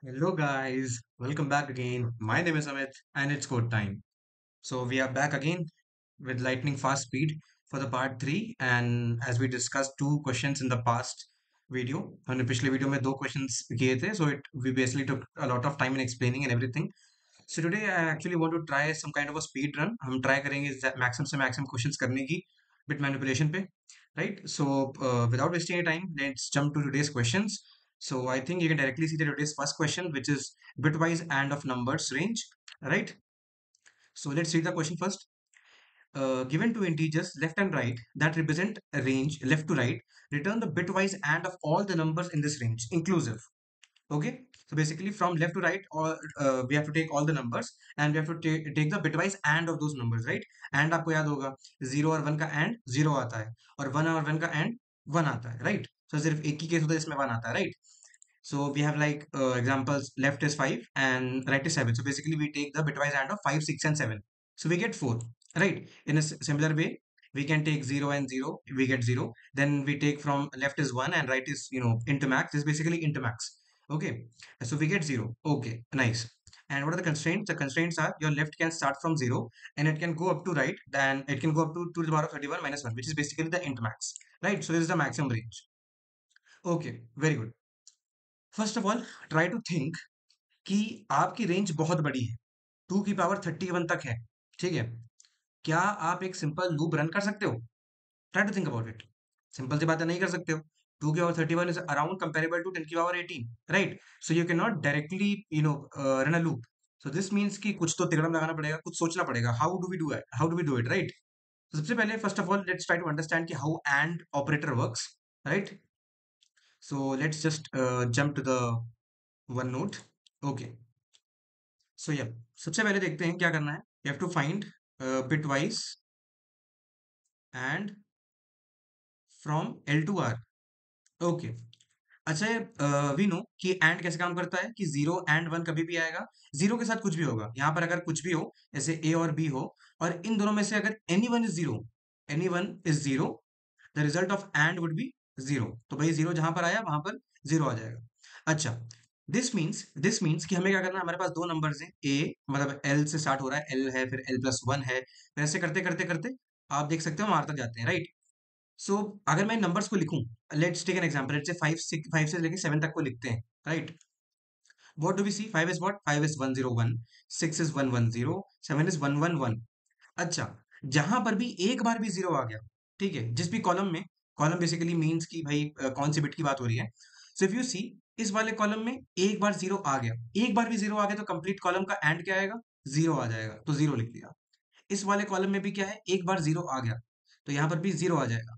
Hello guys, welcome back again. My name is Amit and it's code time. So we are back again with lightning fast speed for the part 3, and as we discussed two questions in the past video, हमने पिछले video में दो questions किए थे, so it we basically took a lot of time in explaining and everything. So today I actually want to try some kind of a speed run. हम try करेंगे maximum से maximum questions करने की bit manipulation पे, right? So without wasting any time, let's jump to today's questions. So I think you can directly see the today's first question, which is bitwise and of numbers range, right? So let's read the question first. Given two integers left and right that represent a range left to right, return the bitwise and of all the numbers in this range, inclusive. Okay, so basically from left to right, or we have to take all the numbers and we have to take the bitwise and of those numbers, right? And आपको याद होगा 0 और 1 का and 0 आता है और 1 और 1 का and 1 आता है, right? So सिर्फ एक ही केस होता है इसमें 1 आता है, right? So we have like examples, left is 5 and right is 7. So basically we take the bitwise and of 5, 6 and 7. So we get 4, right? In a similar way, we can take 0 and 0, we get 0. Then we take from left is 1 and right is, into max. This is basically into max. Okay. So we get 0. Okay, nice. And what are the constraints? The constraints are your left can start from 0 and it can go up to right, then it can go up to 2 to the power of 31 minus 1, which is basically the int max, right? So this is the maximum range. Okay, very good. First of all try to think कि आपकी range बहुत बड़ी है, 2 की power 31 तक है, ठीक है? क्या आप एक सिंपल लूप रन कर सकते हो? Try to think about it. Simple सी बात है, नहीं कर सकते हो। 2 की power 31 is around comparable to 10 की power 18, right? So you can not directly run a loop. So this means कि कुछ तो तिकड़म लगाना पड़ेगा, कुछ सोचना पड़ेगा। How do we do it, right? सबसे पहले first of all let's try to understand कि how and operator works, right? So let's just jump to the one note. Okay, so या सबसे पहले देखते हैं क्या करना है। You have to find bitwise and from L to R. Okay, अच्छा, वी नो कि एंड कैसे काम करता है कि 0 and 1 कभी भी आएगा, 0 के साथ कुछ भी होगा। यहाँ पर अगर कुछ भी हो, जैसे ए और बी हो, और इन दोनों में से अगर any one is zero, the result of and would be 0। तो भाई 0 जहां पर आया वहां पर 0 आ जाएगा। अच्छा, दिस मीन्स कि हमें क्या करना है। हमारे पास दो नंबर्स हैं, ए मतलब एल से स्टार्ट हो रहा है, एल है, फिर L+1 है, फिर ऐसे करते करते करते आप देख सकते हो हम आर तक जाते हैं, राइट? सो अगर मैं नंबर्स को लिखूं, let's take an example, let's say 5 से लेके 7 तक को लिखते हैं, right? What do we see? 5 is what? 5 is 101, 6 is 110, 7 is 111। अच्छा, जहां पर भी एक बार भी 0 आ गया, ठीक है, जिस भी कॉलम में, कॉलम बेसिकली मीन्स कि भाई कौन सी बिट की बात हो रही है। सो इफ यू सी, इस वाले कॉलम में एक बार 0 आ गया, एक बार भी 0 आ गया, तो कंप्लीट कॉलम का एंड क्या आएगा? 0 आ जाएगा, तो 0 लिख दिया। इस वाले कॉलम में भी क्या है, एक बार 0 आ गया, तो यहां पर भी 0 आ जाएगा।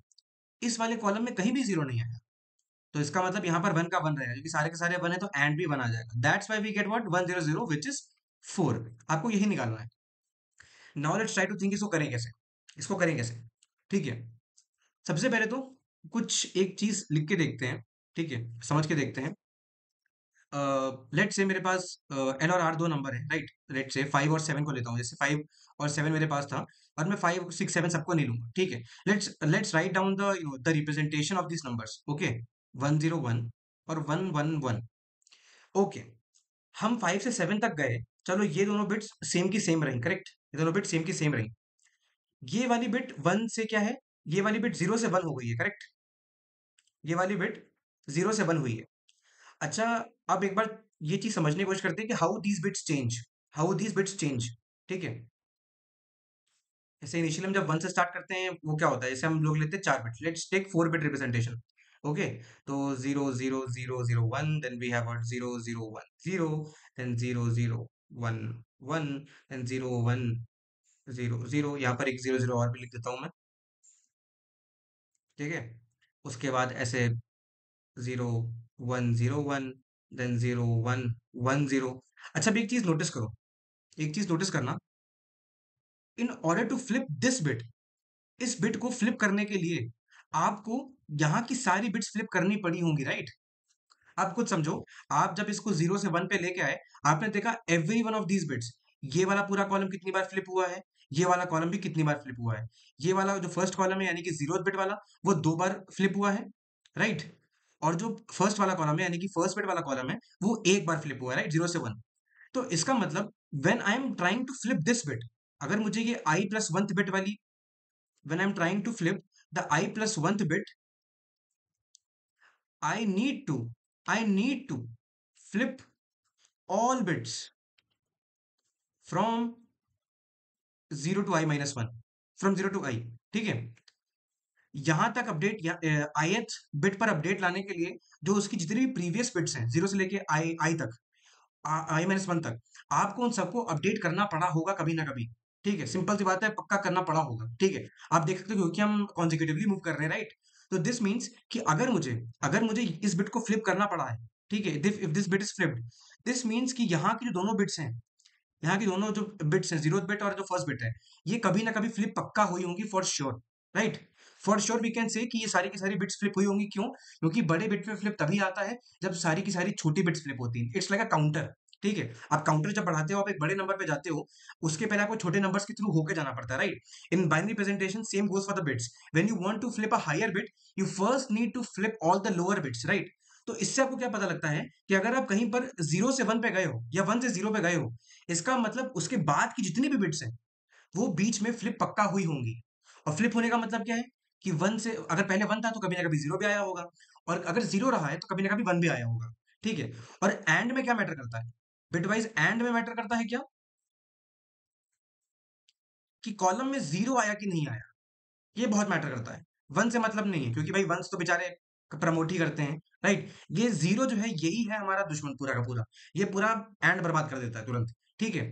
इस वाले कॉलम में कहीं भी 0 नहीं आया, तो इसका मतलब यहाँ पर 1 का 1 रहेगा, क्योंकि सारे के सारे 1 है, तो एंड भी 1 आ जाएगा। That's why we get what? 100 which is 4। आपको यही निकालना है। Now let's try to think इसको करें कैसे, इसको करें कैसे, ठीक है? सबसे पहले तो कुछ एक चीज लिख के देखते हैं, ठीक है, समझ के देखते हैं। लेट्स से मेरे पास एल और आर दो नंबर है, राइट? लेट्स से 5 और 7 को लेता हूँ, जैसे 5 और 7 मेरे पास था, और मैं 5 6 7 सबको नहीं लूंगा, ठीक है? Let's write down the the representation of this numbers. Okay, 101 और 111। ओके, हम 5 से 7 तक गए। चलो, ये दोनों बिट्स सेम की सेम रही, करेक्ट? ये दोनों बिट सेम की सेम रही। ये वाली बिट 1 से क्या है, ये वाली बिट 0 से 1 हो गई है, करेक्ट? ये वाली बिट 0 से 1 हुई है। अच्छा, अब एक बार ये चीज समझने की कोशिश करते हैं कि हाउ दीज बिट्स चेंज, ठीक है? जैसे इनिशियली हम जब 1 से स्टार्ट करते हैं, वो क्या होता है, जैसे हम लोग लेते हैं 4 bit, let's take 4 bit representation. Okay, तो 0 0 0 0 1, then we have 0 0 1 0, then 0 0 1 1, then 0 1 0 0। यहाँ पर एक 0 0 और भी लिख देता हूँ मैं, ठीक है? उसके बाद ऐसे 0 1 0 1, देन 0 1 1 0। अच्छा, अब एक चीज नोटिस करो, एक चीज नोटिस करना। In order to flip this bit, इस बिट को फ्लिप करने के लिए आपको यहाँ की सारी बिट्स फ्लिप करनी पड़ी होंगी, राइट? आप खुद समझो, आप जब इसको 0 से 1 पे लेके आए, आपने देखा every one of these bits, ये वाला पूरा कॉलम कितनी बार फ्लिप हुआ है, ये वाला कॉलम भी कितनी बार फ्लिप हुआ है। ये वाला जो फर्स्ट कॉलम है, यानी कि 0th बिट वाला, वो 2 बार फ्लिप हुआ है, राइट? और जो फर्स्ट वाला कॉलम है यानी कि फर्स्ट बिट वाला कॉलम है वो एक बार फ्लिप हुआ है, राइट, 0 से 1। तो इसका मतलब when I am trying to flip this bit, अगर मुझे ये आई प्लस वंथ बिट वाली, when I am trying to flip the I plus oneth bit, I need to, I need to flip all bits from 0 to I minus 1, from 0 to I, ठीक है। यहां तक update या ith bit पर update लाने के लिए जो उसकी जितनी भी प्रीवियस बिट्स हैं 0 से लेके आई तक, I-1 तक, आपको उन सबको अपडेट करना पड़ा होगा कभी ना कभी, ठीक है। सिंपल सी बात है, पक्का करना पड़ा होगा, ठीक है। आप देख सकते हो क्योंकि हम कॉन्जिक्यूटिवली मूव कर रहे हैं, राइट। तो दिस मीन्स कि अगर मुझे इस बिट को फ्लिप करना पड़ा है, ठीक है, if this bit is flipped, this means कि यहाँ की जो दोनों बिट्स हैं, यहाँ की दोनों जो बिट्स हैं, जीरो बिट और जो फर्स्ट बिट है, ये कभी ना कभी फ्लिप पक्का हुई होंगी, for sure, right. For sure we can say कि ये सारी की सारी बिट्स फ्लिप हुई होंगी। क्यों? क्योंकि बड़े बिट पे फ्लिप तभी आता है जब सारी की सारी छोटी बिट्स फ्लिप होती है। इट्स लाइक अ काउंटर, ठीक है। आप काउंटर जब बढ़ाते हो, आप एक बड़े नंबर पे जाते हो, उसके पहले आपको छोटे नंबर्स के थ्रू होके जाना पड़ता है, right. In binary presentation same goes for the bits. When you want to flip a higher bit, you first need to flip all the lower bits, right. तो इससे आपको क्या पता लगता है कि अगर आप कहीं पर 0 से 1 पे गए हो या 1 से 0 पे गए हो, इसका मतलब उसके बाद की जितनी भी बिट्स हैं वो बीच में फ्लिप पक्का हुई होंगी। और फ्लिप होने का मतलब क्या है कि 1 से, अगर पहले 1 था तो कभी ना कभी 0 भी आया होगा, और अगर 0 रहा है तो कभी ना कभी 1 भी आया होगा, ठीक है। और एंड में क्या मैटर करता है? बिटवाइज एंड में मैटर करता है क्या, कि कॉलम में 0 आया कि नहीं आया, ये बहुत मैटर करता है। 1 से मतलब नहीं है, क्योंकि भाई 1 तो बेचारे प्रमोट ही करते हैं, राइट। ये 0 जो है यही है हमारा दुश्मन पूरा का पूरा, ये पूरा एंड बर्बाद कर देता है तुरंत, ठीक है।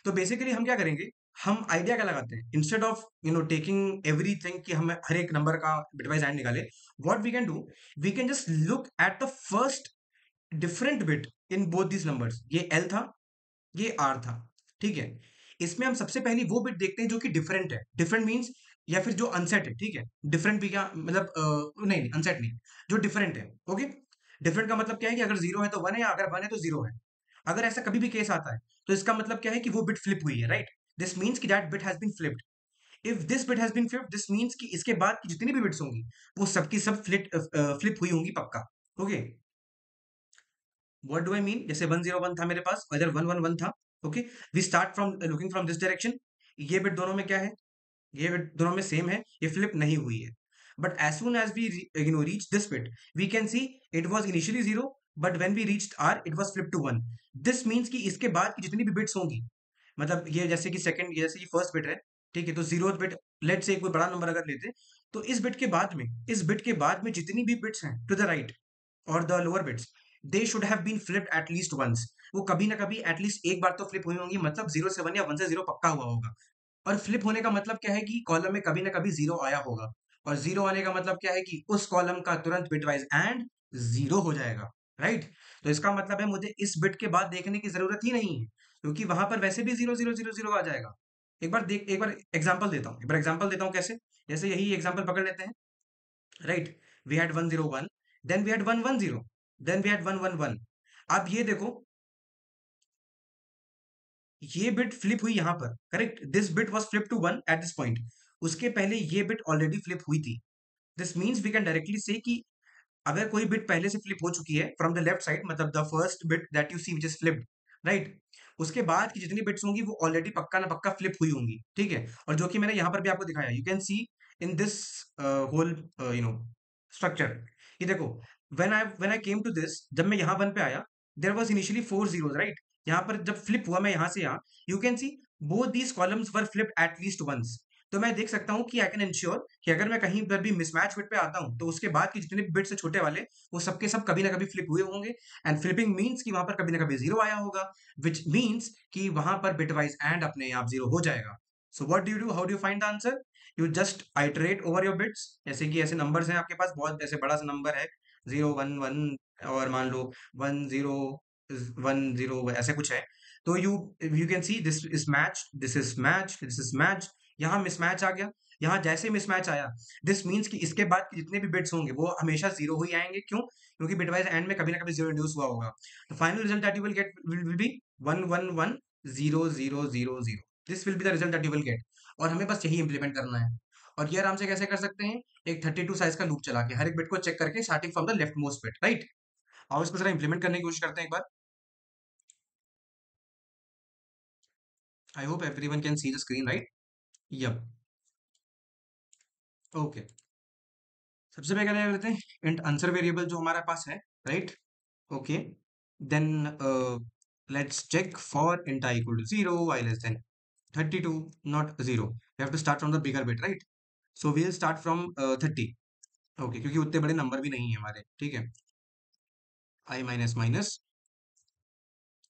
तो बेसिकली हम क्या करेंगे, हम आइडिया क्या लगाते हैं, इंस्टेड ऑफ टेकिंग एवरीथिंग कि हम हर एक नंबर का बिटवाइज एंड निकाले, what we can do, we can just look at the first different bit in both these numbers. ये एल था, ये आर था, ठीक है। इसमें हम सबसे पहली वो बिट देखते हैं जो कि डिफरेंट है। डिफरेंट मींस या फिर जो अनसेट है, ठीक है। डिफरेंट भी क्या मतलब, नहीं अनसेट नहीं, जो डिफरेंट है, ओके। डिफरेंट का मतलब क्या है कि अगर 0 है तो 1 है, या अगर 1 है तो 0 है। अगर ऐसा कभी भी केस आता है तो इसका मतलब क्या है कि वो बिट फ्लिप हुई है, राइट। दिस मीन्स कि that bit has been flipped. If this bit has been flipped, this means कि इसके बाद की जितनी भी बिट्स होंगी वो सबकी सब फ्लिप हुई होंगी पक्का, okay. What do I mean, जैसे 101 था मेरे पास, इधर 111 था, okay. We start from looking from this direction, ये बिट दोनों में क्या है, ये बिट दोनों में सेम है, ये फ्लिप नहीं हुई है। But as soon as we reach this bit, we can see it was initially 0, but when we reached R it was flip to 1। This means कि इसके बाद की जितनी भी बिट्स होंगी, मतलब ये जैसे कि सेकंड, जैसे ये फर्स्ट बिट है, ठीक है, तो जीरो बिट, लेट से कोई बड़ा नंबर अगर लेते, तो इस बिट के बाद में, इस बिट के बाद में जितनी भी बिट्स हैं टू द राइट और the lower bits, they should have been flipped at least once. वो कभी ना कभी एटलीस्ट एक बार तो फ्लिप हुई होंगी, मतलब 0 से 1 या 1 से 0 पक्का हुआ होगा। और फ्लिप होने का मतलब क्या है कि कॉलम में कभी ना कभी 0 आया होगा, और 0 आने का मतलब क्या है कि उस कॉलम का तुरंत बिटवाइज एंड 0 हो जाएगा, राइट। तो इसका मतलब है मुझे इस बिट के बाद देखने की जरूरत ही नहीं है, क्योंकि वहां पर वैसे भी 0 0 0 0 आ जाएगा। एक बार एग्जांपल देता हूँ, एक बार एग्जांपल देता हूँ कैसे। जैसे यही एग्जांपल पकड़ लेते हैं, right. We had 101, then we had 110, then we had 111। अब ये देखो, ये बिट फ्लिप हुई यहां पर, correct. This bit was flip to 1 at this point. उसके पहले ये बिट ऑलरेडी फ्लिप हुई थी। This means we can directly say कि अगर कोई बिट पहले से फ्लिप हो चुकी है फ्रॉम द लेफ्ट साइड, मतलब the first bit that you see which is flipped, right, उसके बाद की जितनी बिट्स होंगी वो ऑलरेडी पक्का ना पक्का फ्लिप हुई होंगी, ठीक है। और जो कि मैंने यहां पर भी आपको दिखाया, you can see in this whole structure. ये देखो, when I came to this, जब मैं यहाँ 1 पे आया, there was initially 4 zeros, right. यहाँ पर जब फ्लिप हुआ मैं यहाँ से यहाँ, you can see both these columns were flipped at least once. तो मैं देख सकता हूँ कि आई कैन इंश्योर कि अगर मैं कहीं पर भी मिसमैच बिट पे आता हूँ तो उसके बाद के जितने भी बिट्स है छोटे वाले, वो सबके सब कभी ना कभी फ्लिप हुए होंगे। एंड फ्लिपिंग मीन्स कि वहां पर कभी ना कभी 0 आया होगा, विच मीन्स कि वहां पर बिटवाइज एंड अपने आप 0 हो जाएगा। सो what do you do, how do you find the answer? You just iterate over your bits. जैसे कि ऐसे नंबर्स हैं आपके पास, बहुत ऐसे बड़ा सा नंबर है, 0 1 1, और मान लो 1 0 1 0 ऐसे कुछ है, तो you you can see this is match, this is match, this is match. यहाँ मिसमैच आ गया, यहाँ जैसे मिसमैच आया, दिस मीन्स कि इसके बाद के जितने भी बिट्स होंगे वो हमेशा 0 ही आएंगे। क्यों? क्योंकि बिटवाइज एंड में कभी ना कभी 0 इंड्यूस हुआ होगा। The final result that you will get will be 1 1 1 0 0 0 0। This will be the result that you will get, और हमें बस यही इंप्लीमेंट करना है। और ये आराम से कैसे कर सकते हैं, एक 32 साइज का लूप चला के हर एक बिट को चेक करके starting from the left most bit, right. और इसको जरा इंप्लीमेंट करने की कोशिश करते हैं एक बार। I hope everyone can see the screen, right. Yup. Okay, सबसे पहले क्या करते हैं, इंट आंसर वेरिएबल जो हमारे पास है, right. Okay, then let's check for int I equal to 0 y less than 32, not 0, we have to start from the bigger bit, right? So we'll start from 30. Okay, क्योंकि उतने बड़े number भी नहीं है हमारे, ठीक है। I minus minus.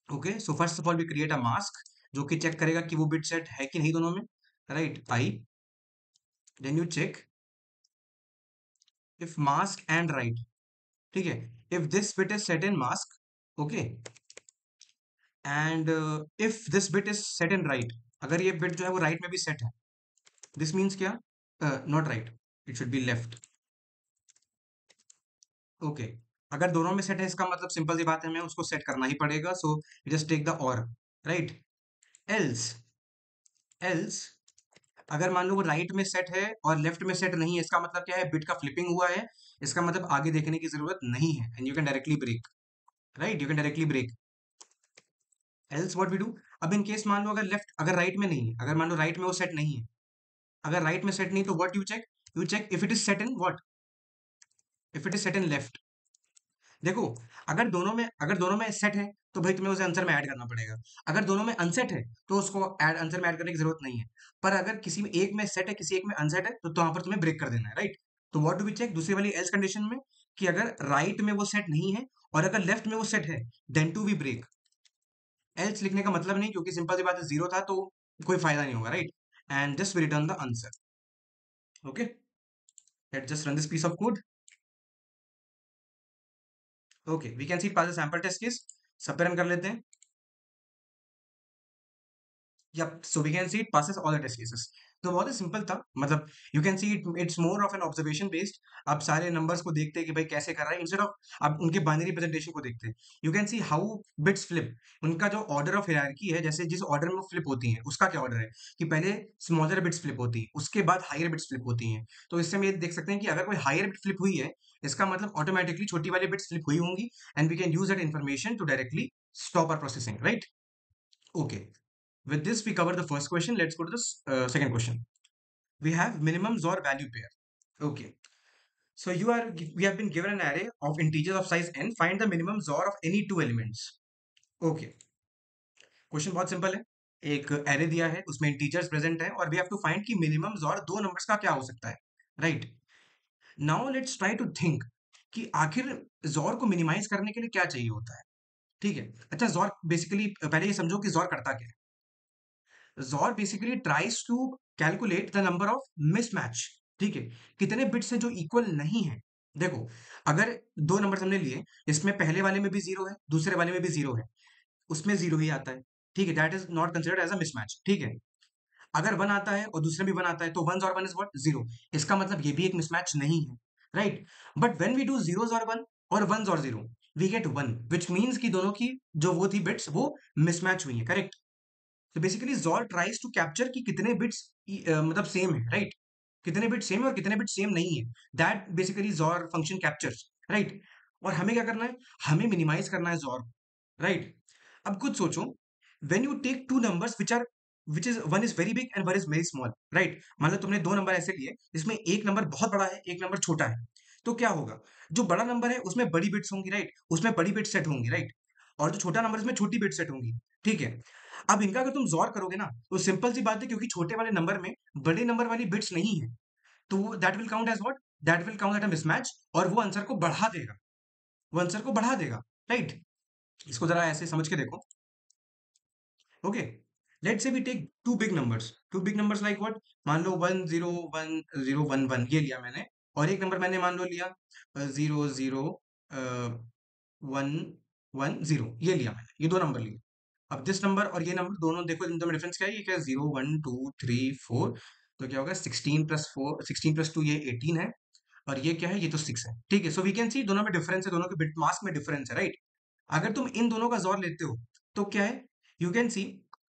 Okay, so first of all we create a mask जो कि चेक करेगा कि वो बिट सेट है कि नहीं दोनों में, right. I, then you check if mask and right, ठीक है, if this bit is set in mask, okay, and if this bit is set in right, अगर ये बिट जो है वो राइट में भी सेट है, दिस मीन्स क्या, not right, it should be left. Okay, अगर दोनों में सेट है इसका मतलब सिंपल सी बात है, हमें उसको सेट करना ही पड़ेगा, सो जस्ट टेक द और, राइट। एल्स, एल्स अगर मान लो वो राइट में सेट है और लेफ्ट में सेट नहीं है, इसका मतलब क्या है, बिट का फ्लिपिंग हुआ है, इसका मतलब आगे देखने की जरूरत नहीं है, and you can directly break, right, you can directly break. Else what we do, अब इन केस मान लो अगर लेफ्ट, अगर राइट में नहीं है, अगर मान लो राइट में वो सेट नहीं है, अगर राइट में सेट नहीं तो what you check if it is set in what, if it is set in left. देखो, अगर दोनों में सेट है तो भाई तुम्हें उसे आंसर में ऐड करना पड़ेगा, अगर दोनों में अनसेट है तो उसको ऐड आंसर में ऐड करने की जरूरत नहीं है। पर अगर किसी में एक में सेट है, किसी एक में अनसेट है, तो वहां पर तुम्हें ब्रेक कर देना है, राइट। तो व्हाट डू वी चेक दूसरी वाली एल्स कंडीशन में, कि अगर राइट में वो सेट नहीं है और अगर लेफ्ट में वो सेट है, then to we break. Else लिखने का मतलब नहीं, क्योंकि सिंपल सी बात है, जीरो था तो कोई फायदा नहीं होगा, right. And just we return the answer. Okay, let's just run this piece of code. Okay, we can see pass sample test case, सब पे रन कर लेते हैं। Yep, so we can see it passes all the test cases. तो बहुत ही simple था, मतलब you can see it, it's more of an observation based. आप सारे नंबर्स को देखते हैं कि भाई कैसे कर रहा है, इंस्टेड ऑफ आप उनके बाइनरी प्रेजेंटेशन को देखते हैं। You can see how bits flip, उनका जो ऑर्डर ऑफ हायरार्की है, जैसे जिस ऑर्डर में वो फ्लिप होती हैं, उसका क्या ऑर्डर है, कि पहले स्मॉलर बिट्स फ्लिप होती हैं, उसके बाद हायर बिट्स फ्लिप होती हैं। तो इससे हम ये देख सकते हैं कि अगर कोई हायर बिट फ्लिप हुई है, इसका मतलब ऑटोमेटिकली छोटी वाली बिट्स फ्लिप हुई होंगी, and we can use that information to directly stop our processing, right. Okay, with this, we cover the first question. Let's go to the second question. We have minimum XOR value pair. Okay. So we have been given an array of integers of size n. Find the minimum XOR of any two elements. Okay. Question बहुत simple है, एक array दिया है, उसमें integers present है, और we have to find कि minimum XOR दो नंबर्स का क्या हो सकता है, right. Now let's try to think कि आखिर XOR को मिनिमाइज करने के लिए क्या चाहिए होता है, ठीक है। अच्छा, XOR बेसिकली पहले ये समझो कि XOR करता क्या है। XOR basically tries to calculate the number of mismatch, ठीक है, कितने बिट्स हैं जो इक्वल नहीं है। देखो, अगर दो नंबर हमने लिए, इसमें पहले वाले में भी जीरो है, दूसरे वाले में भी जीरो है, उसमें जीरो ही आता है, ठीक है, that is not considered as a mismatch, ठीक है। अगर वन आता है और दूसरे में भी वन आता है, तो वन और वन इज व्हाट, जीरो, इसका मतलब ये भी एक मिसमैच नहीं है, right. But when we do zeros और वन और वन और zero, we get one, which means कि दोनों की जो वो थी बिट्स वो मिसमैच हुई है, करेक्ट। तो basically ZOR tries to capture कि कितने बिट्स मतलब सेम है, राइट, कितने बिट सेम है और कितने बिट सेम नहीं है, that basically ZOR function captures, right. और हमें क्या करना है, हमें मिनिमाइज करना है ZOR, राइट। अब खुद सोचो, when you take two numbers which is one is very big and one is very small, right, मतलब तुमने दो नंबर ऐसे लिए जिसमें एक नंबर बहुत बड़ा है, एक नंबर छोटा है, तो क्या होगा, जो बड़ा नंबर है उसमें बड़ी बिट्स होंगी, राइट, उसमें बड़ी बिट सेट होंगी, राइट, और जो छोटा नंबर इसमें छोटी बिट सेट होंगी, ठीक है। अब इनका अगर तुम जोर करोगे ना, तो सिंपल सी बात है, क्योंकि छोटे वाले नंबर में बड़े नंबर वाली बिट्स नहीं है, तो that will count as what, that will count at a mismatch, और वो आंसर को बढ़ा देगा, वो आंसर को बढ़ा देगा, राइट। इसको जरा ऐसे समझ के देखो। Okay, let's say we take two big numbers like what, मान लो 1 0 1 0 1 1 ये लिया मैंने, और एक नंबर मैंने मान लो लिया 0 0 1 1 0 ये लिया मैंने, ये दो नंबर लिए। अब दिस नंबर और ये नंबर दोनों देखो, इनका में डिफरेंस क्या है, ये क्या है, 0 1 2 3 4, तो क्या होगा 16 + 4, 16 + 2 ये 18 है, और ये क्या है, ये तो 6 है, ठीक है। सो वी कैन सी दोनों में डिफरेंस है, दोनों के बिट मास्क में डिफरेंस है, राइट। अगर तुम इन दोनों का जोर लेते हो तो क्या है, you can C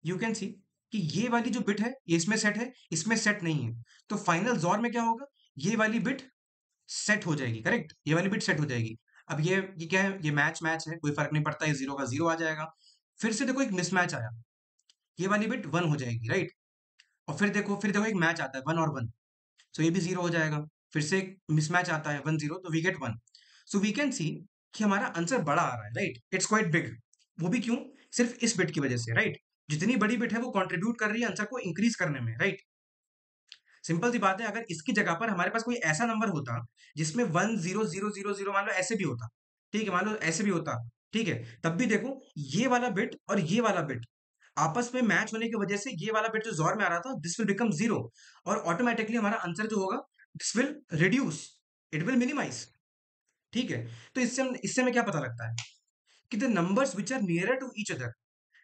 you can see कि ये वाली जो बिट है ये इसमें सेट है, इसमें सेट नहीं है, तो फाइनल जॉर में क्या होगा, ये वाली बिट सेट हो जाएगी, करेक्ट, ये वाली बिट सेट हो जाएगी। अब ये क्या है, ये मैच मैच है, कोई फर्क नहीं पड़ता, ये जीरो का जीरो आ जाएगा। फिर से देखो एक मिसमैच आया, ये वाली बिट वन हो जाएगी, राइट। और फिर देखो एक मैच आता है वन और वन, सो ये भी जीरो हो जाएगा। फिर से एक मिसमैच आता है वन जीरो, तो we get one. So we can see कि हमारा आंसर बड़ा आ रहा है, राइट, इट्स क्वाइट बिग। वो भी क्यों, सिर्फ इस बिट की वजह से, राइट। जितनी बड़ी बिट है वो कंट्रीब्यूट कर रही है आंसर को इंक्रीज करने में, राइट। सिंपल सी बात है, अगर इसकी जगह पर हमारे पास कोई ऐसा नंबर होता जिसमें one zero zero zero zero मान लो ऐसे भी होता, ठीक है, मान लो ऐसे भी होता, ठीक है, तब भी देखो ये वाला बिट और ये वाला बिट आपस में मैच होने की वजह से ये वाला बिट जो जोर में आ रहा था दिस विल बिकम जीरो, और ऑटोमेटिकली हमारा आंसर जो होगा this will reduce, it will minimise, ठीक है। तो इससे हमें क्या पता लगता है कि the numbers which are nearer to each other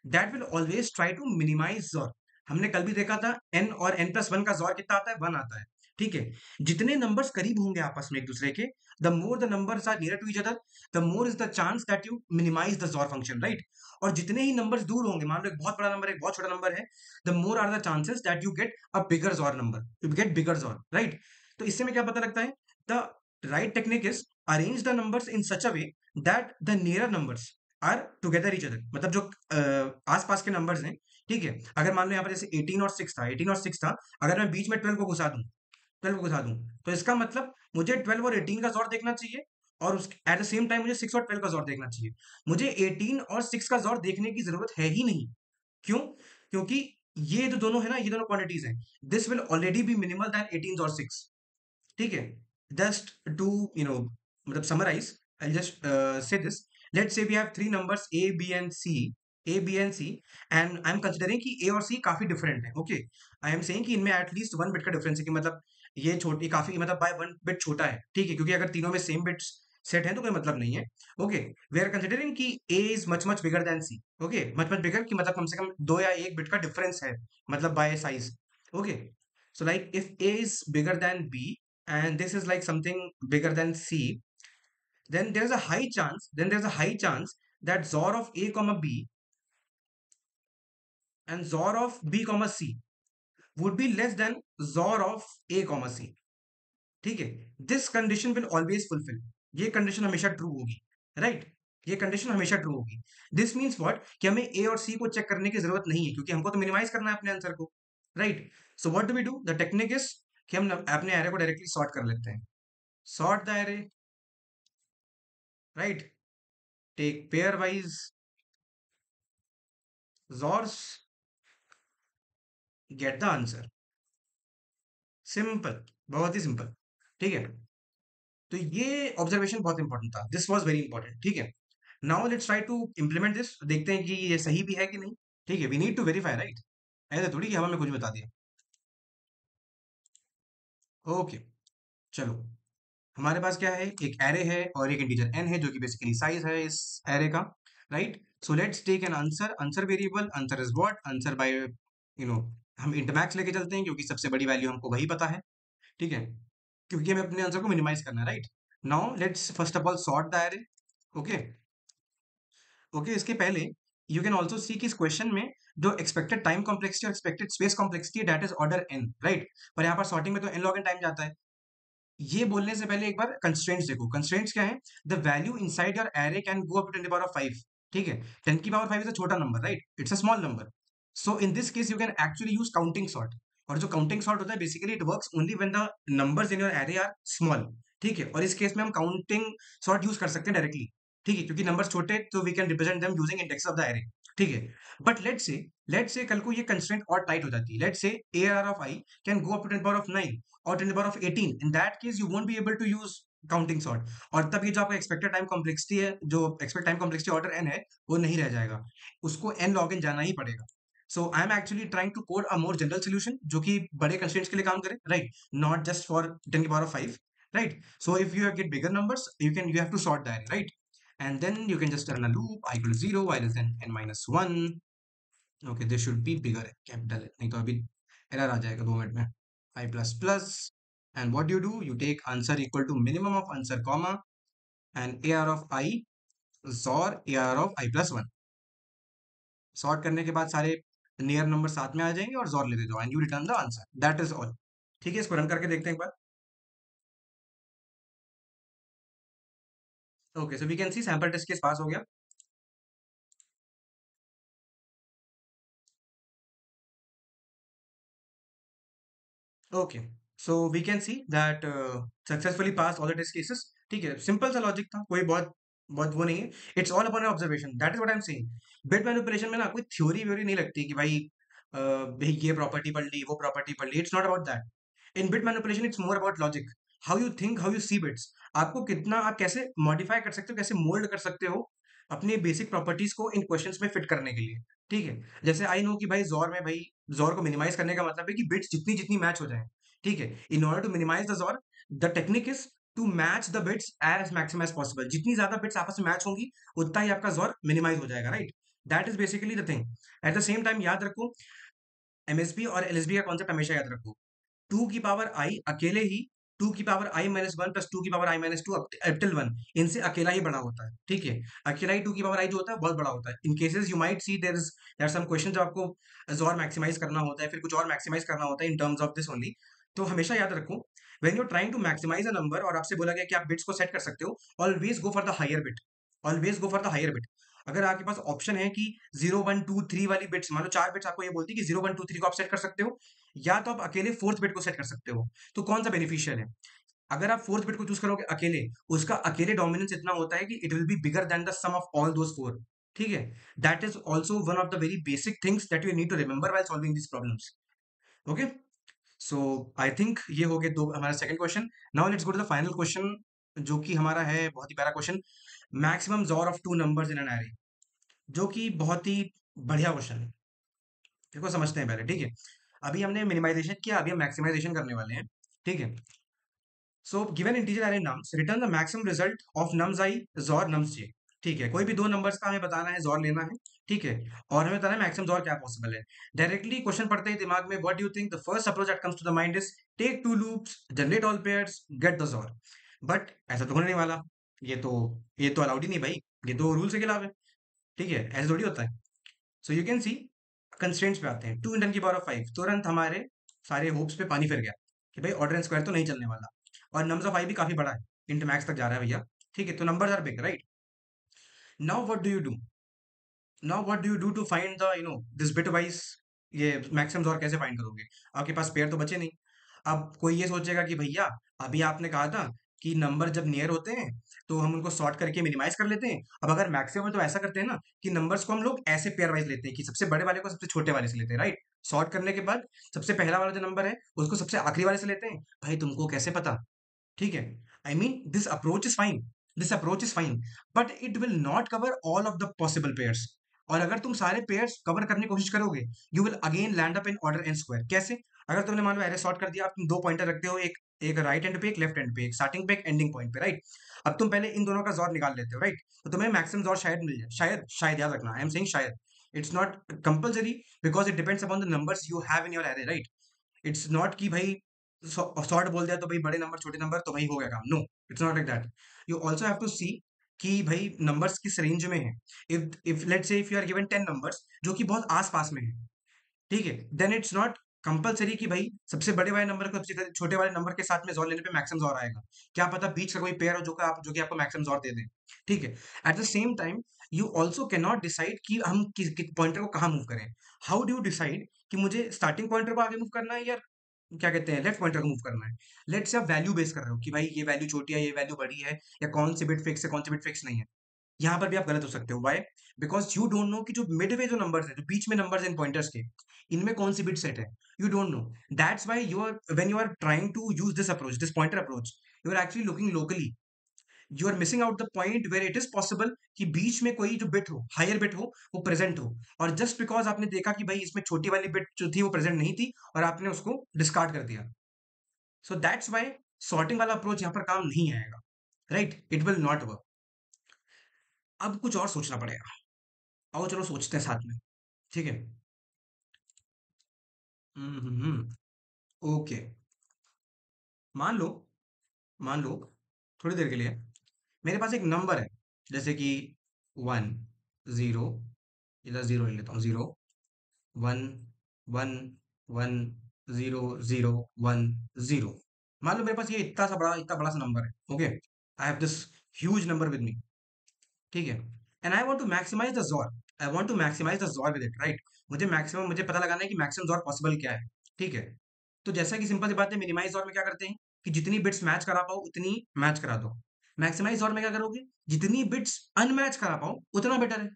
that will always try to minimize XOR. हमने कल भी देखा था एन और एन प्लस वन का जोर कितना आता है, वन आता है, ठीक है। जितने नंबर्स करीब होंगे आपस में एक दूसरे के, the more the numbers are near to each other, the more is the chance that you minimize the XOR function, right. और जितने ही नंबर्स दूर होंगे, मान लो एक बहुत बड़ा नंबर एक बहुत छोटा नंबर है, the more are the chances that you get a bigger XOR number, you get बिगर जोर, राइट। तो इससे में क्या पता लगता है, the right technique is arrange the numbers in such a way that the nearer numbers are together each other, मतलब जो आसपास के नंबर्स हैं, ठीक है। अगर मान लो यहाँ पर जैसे 18 और 6 था, 18 और 6 था, अगर मैं बीच में 12 को घुसा दूं, 12 को घुसा दूं, तो इसका मतलब मुझे 12 और 18 का जोर देखना चाहिए, और उस एट द सेम टाइम मुझे 6 और 12 का जोर देखना चाहिए। मुझे 18 और 6 का जोर देखने की जरूरत है ही नहीं। क्यों, क्योंकि ये जो दोनों है ना, ये दोनों क्वांटिटीज हैं, this will already be minimal then 18 और 6, ठीक है। जस्ट टू मतलब summarize, I just say this, let's say we have three numbers A B and C, A B and C, and I am considering कि A और सी काफी different है, okay. I am saying कि इनमें at least one bit का difference है, कि मतलब ये छोटी काफी मतलब बाय वन बिट छोटा है, ठीक है, क्योंकि अगर तीनों में सेम बिट्स सेट है तो कोई मतलब नहीं है, ओके। वी आर कंसिडरिंग कि A is much much bigger than C, okay, much much bigger, कि मतलब कम से कम दो या एक बिट का डिफरेंस है, मतलब bye size, okay. So like if A is bigger than B and this is like something bigger than C, then there's a high chance that XOR of A comma B and XOR of B comma C would be less than XOR of A comma C, ठीक है। This condition will always fulfil, ये condition हमेशा true होगी, right, ये condition हमेशा true होगी। This means what, कि हमें ए और सी को चेक करने की जरूरत नहीं है, क्योंकि हमको तो मिनिमाइज करना है अपने आंसर को, right. So what do we do, the technique is कि हम अपने एरे को डायरेक्टली सॉर्ट कर लेते हैं, sort the array, right, take pairwise XORs, get the answer, simple, बहुत ही सिंपल, ठीक है। तो ये ऑब्जर्वेशन बहुत इंपॉर्टेंट था, दिस वाज वेरी इंपॉर्टेंट, ठीक है। Now let's try to implement this, देखते हैं कि ये सही भी है कि नहीं, ठीक है। We need to verify, right, ऐसे थोड़ी कि हवा में कुछ बता दिया, ओके। चलो, हमारे पास क्या है, एक एरे है और एक इंटीजर n है, जो कि बेसिकली साइज है इस एरे का, right. So let's take an answer, answer variable, answer is what, answer by no हम इंटरमैक्स लेके चलते हैं, क्योंकि सबसे बड़ी वैल्यू हमको वही पता है, ठीक है, क्योंकि हमें अपने आंसर को मिनिमाइज करना है, right. Now let's first of all sort the array, okay. Okay, इसके पहले यू कैन ऑल्सो सी कि इस क्वेश्चन में जो एक्सपेक्टेड टाइम कॉम्प्लेक्सिटी और एक्सपेक्टेड स्पेस कॉम्प्लेक्सिटी है that is order n, right. पर यहाँ पर सॉर्टिंग में तो n log n टाइम जाता है। ये बोलने से पहले एक बार कंस्ट्रेंट्स देखो, कंस्ट्रेंट्स क्या है, the value inside your array can go up to 10 की पावर ऑफ 5, ठीक है। 10 की पावर 5 इज अ छोटा number, right, it's a small number. So in this case you can actually use counting sort, और जो counting sort होता है basically it works only when the numbers in your array are small, ठीक है। और इस case में हम काउंटिंग सॉर्ट यूज कर सकते हैं डायरेक्टली, ठीक है, क्योंकि नंबर्स छोटे तो we can represent them using index of the array, ठीक है। बट लेट्स से कल को ये कंस्ट्रेंट और टाइट हो जाती है, let's say ARR of i can go up to 10 power of 9 or 10 to the power of 18, in that case you won't be able to use counting sort, और तब ये जो आपका एक्सपेक्टेड टाइम कॉम्प्लेक्सिटी है, जो expect time complexity order n है, वो नहीं रह जाएगा, उसको n log n जाना ही पड़ेगा। So I am actually trying to code a more general solution जो कि बड़े कंस्ट्रेंट्स के लिए काम करे, राइट, नॉट जस्ट फॉर 10 की पावर ऑफ 5, राइट। So if you get bigger numbers you have to sort the array, right, and then you can just run a loop I equal to 0 y less than n minus 1, okay, this should be bigger, capital है, नहीं तो अभी error आ जाएगा 2 minute में, I plus plus, and what you do, you take answer equal to minimum of answer comma and AR of I XOR AR of I plus 1, sort करने के बाद सारे नियर नंबर साथ में आ जाएंगे और जोर लेते जाओ and you return the answer, that is all. ठीक है, इसको रन करके देखते हैं एक बार। Okay, so we can see sample test case pass हो गया। Okay, so we can see that successfully pass all the test cases. ठीक है, सिंपल सा लॉजिक था, कोई बहुत बहुत वो नहीं है। It's all upon observation, that is what I am saying. Bit manipulation में ना कोई थ्योरी व्योरी नहीं लगती कि भाई भाई ये प्रॉपर्टी पढ़ ली वो प्रॉपर्टी पढ़ ली, it's not about that. In bit manipulation it's more about logic, how you think, how you see bits. आपको कितना, आप कैसे मॉडिफाई कर सकते हो, कैसे मोल्ड कर सकते हो अपनी बेसिक प्रॉपर्टीज को इन क्वेश्चंस में फिट करने के लिए। ठीक है, जैसे आई नो कि भाई जोर में भाई जोर को मिनिमाइज करने का मतलब है कि बिट्स जितनी जितनी मैच हो जाए। ठीक है, in order to minimize the XOR, the technique is to match the bits as maximum as possible. जितनी ज्यादा बिट्स आपस में मैच होंगी उतना ही आपका जोर मिनिमाइज हो जाएगा, right. That is basically the thing. Eight the same time याद रखो, एमएसबी और एलएसबी का कॉन्सेप्ट हमेशा याद रखो। टू की पावर आई अकेले ही, टू की पावर आई माइनस वन प्लस टू की पावर आई माइनस टू टिल वन, इनसे अकेला ही बड़ा होता है। ठीक है, अकेला ही टू की पावर आई जो होता है बहुत बड़ा होता है। In cases you might see there some question जो आपको जोर मैक्सिमाइज करना होता है, फिर कुछ और मैक्सिमाइज करना होता है in terms of this only. तो हमेशा याद रखो, when you trying to maximize a number और आपसे बोला गया कि आप बिट्स को सेट कर सकते हो, always go for the higher bit, always go for the higher bit. अगर आपके पास ऑप्शन है कि 0 1 2 3 वाली बिट्स, मान लो चार बिट्स आपको ये बोलती है कि 0 1 2 3 को आप सेट कर सकते हो, या तो आप अकेले फोर्थ बिट को सेट कर सकते हो। तो कौन सा बेनिफिशियल है? अगर आप फोर्थ बिट को चूज करोगे अकेले, उसका अकेले डोमिनेंस इतना होता है कि it will be bigger than the sum of all those four. ठीक है, that is also one of the very basic things that you need to remember while solving this problems. Okay, so I think ये हो गए दो हमारा second question. Now let's go to the final question, जो कि हमारा है बहुत ही प्यारा question, maximum xor of two numbers in an array, जो कि बहुत ही बढ़िया क्वेश्चन है। देखो समझते हैं पहले, ठीक है। अभी हमने मिनिमाइजेशन किया, अभी हम मैक्सिमाइजेशन करने वाले हैं। ठीक है, so given integer array nums return the maximum result of nums I XOR nums जे। ठीक है, कोई भी दो नंबर्स का हमें बताना है, जोर लेना है। ठीक है, और हमें बताना है मैक्सिमम जोर क्या पॉसिबल है। डायरेक्टली क्वेश्चन पढ़ते ही दिमाग में what do you think the first approach that comes to the mind is take two loops, generate all pairs, get the xor. But ऐसा तो होने नहीं वाला, ये तो ये तो अलाउड ही नहीं भाई, ये तो रूल के खिलाफ है। ठीक है, ऐसा थोड़ी होता है। So you can C, constraints पे आते हैं। 2 × 10⁵ तुरंत हमारे सारे होप्स पे पानी फिर गया कि भाई ऑर्डर एंड स्क्वायर तो नहीं चलने वाला। और नंबर्स ऑफ आई भी काफी बड़ा है, इंट मैक्स तक जा रहा है भैया। ठीक है, तो numbers are big, right. Now what do you do, now what do you do to find the this bitwise, ये मैक्सिमम और कैसे फाइंड करोगे? आपके पास पेयर तो बचे नहीं। अब कोई ये सोचेगा कि भैया अभी आपने कहा था कि नंबर जब नियर होते हैं तो हम उनको सॉर्ट करके मिनिमाइज कर लेते हैं। अब अगर मैक्सिमम है तो ऐसा करते हैं ना कि नंबर्स को हम लोग ऐसे पेयर वाइज लेते हैं कि सबसे बड़े वाले को सबसे छोटे वाले से लेते हैं, राइट। सॉर्ट करने के बाद सबसे पहला वाला जो नंबर है उसको सबसे आखिरी वाले से लेते हैं। भाई तुमको कैसे पता? ठीक है, I mean this approach is fine, this approach is fine, but it will not cover all of the possible pairs. और अगर तुम सारे पेयर्स कवर करने की कोशिश करोगे, you will again land up in order and square. कैसे? अगर तुमने मान लो एरे सॉर्ट कर दिया, अब तुम दो पॉइंटर रखते हो, एक एक राइट एंड पे, एक लेफ्ट एंड पे, एक स्टार्टिंग पे, एक एंडिंग पॉइंट पे, राइट। अब तुम पहले इन दोनों का जोर निकाल लेते हो, राइट। तो तुम्हें मैक्सिमम जोर शायद मिल जाए, शायद, शायद याद रखना, आई एम सेइंग शायद, it's not compulsory, because it depends upon the numbers you have in your array, right. It's not कि भाई शॉर्ट बोल दिया तो भाई बड़े नंबर छोटे नंबर तो भाई हो गया काम, no, it's not like that. You also have to see कि भाई नंबर्स किस रेंज में है। If let's say if you are given 10 numbers जो कि बहुत आस पास में है, ठीक है, देन इट्स नॉट कंपल्सरी कि भाई सबसे बड़े वाले नंबर को सबसे छोटे वाले नंबर के साथ में जोड़ लेने पे मैक्सिमम जोर आएगा। क्या पता बीच का कोई पेयर हो जो कि आपको मैक्सिमम जोर दे दे। ठीक है, at the same time you also can not decide कि हम किस पॉइंटर को कहाँ मूव करें। हाउ डू यू डिसाइड कि मुझे स्टार्टिंग पॉइंटर को आगे मूव करना है या क्या कहते हैं लेफ्ट पॉइंटर को मूव करना है? लेट्स से आप वैल्यू बेस कर रहे हो कि भाई ये वैल्यू छोटी है, ये वैल्यू बड़ी है, या कौन सी बिट फिक्स है, कौन सी बिट फिक्स नहीं है। यहाँ पर भी आप गलत हो सकते हो। Why? Because you don't no कि जो मिडवे जो नंबर्स है, जो बीच में नंबर्स इन पॉइंटर्स के, इनमें कौन सी बिट सेट है। You don't know, that's why you are when you are trying to use this approach, this pointer approach, you are actually looking locally. You are missing out the point where it is possible कि बीच में कोई जो bit हो, higher bit हो, वो present हो। और जस्ट बिकॉज आपने देखा कि भाई इसमें छोटी वाली बिट जो थी वो प्रेजेंट नहीं थी और आपने उसको डिस्कार्ड कर दिया। सो दैट्स व्हाई सॉर्टिंग वाला अप्रोच यहाँ पर काम नहीं आएगा, right, it will not work. अब कुछ और सोचना पड़ेगा। आओ चलो सोचते हैं साथ में। ठीक है। ओके, मान लो, मान लो थोड़ी देर के लिए मेरे पास एक नंबर है, जैसे कि 1 0, इधर 0 ले लेता हूँ, 0 one one one zero zero one zero. मान लो मेरे पास ये इतना बड़ा सा नंबर है। Okay, I have this huge number with me. ठीक है, and I want to maximize the XOR. I want to maximize the XOR with it, right. मुझे पता लगाना है कि मैक्सिमम जोर पॉसिबल क्या है। ठीक है, तो जैसा कि सिंपल सी बात है, मिनिमाइज जोर में क्या करते हैं कि जितनी बिट्स मैच करा पाओ उतनी मैच करा दो। मैक्सिमाइज जोर में क्या करोगे, जितनी बिट्स अनमैच करा पाओ उतना बेटर है।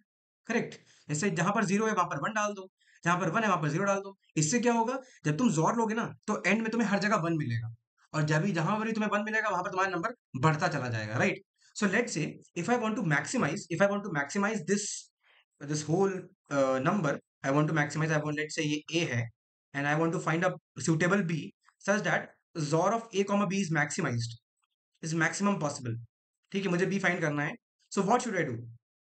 करेक्ट। जैसे जहां पर जीरो है वहां पर वन डाल दो, जहां पर वन है वहां पर जीरो डाल दो। इससे क्या होगा, जब तुम जोर लोगे ना तो एंड में तुम्हें हर जगह वन मिलेगा, और जब भी जहां पर भी तुम्हें वन मिलेगा वहां पर तुम्हारा नंबर बढ़ता चला जाएगा, right. So let's say if I want to maximize this whole number, I want, let's say ये a है, and I want to find a suitable b such that zor of a comma b is maximized, is maximum possible। ठीक है, मुझे b find करना है। So what should I do?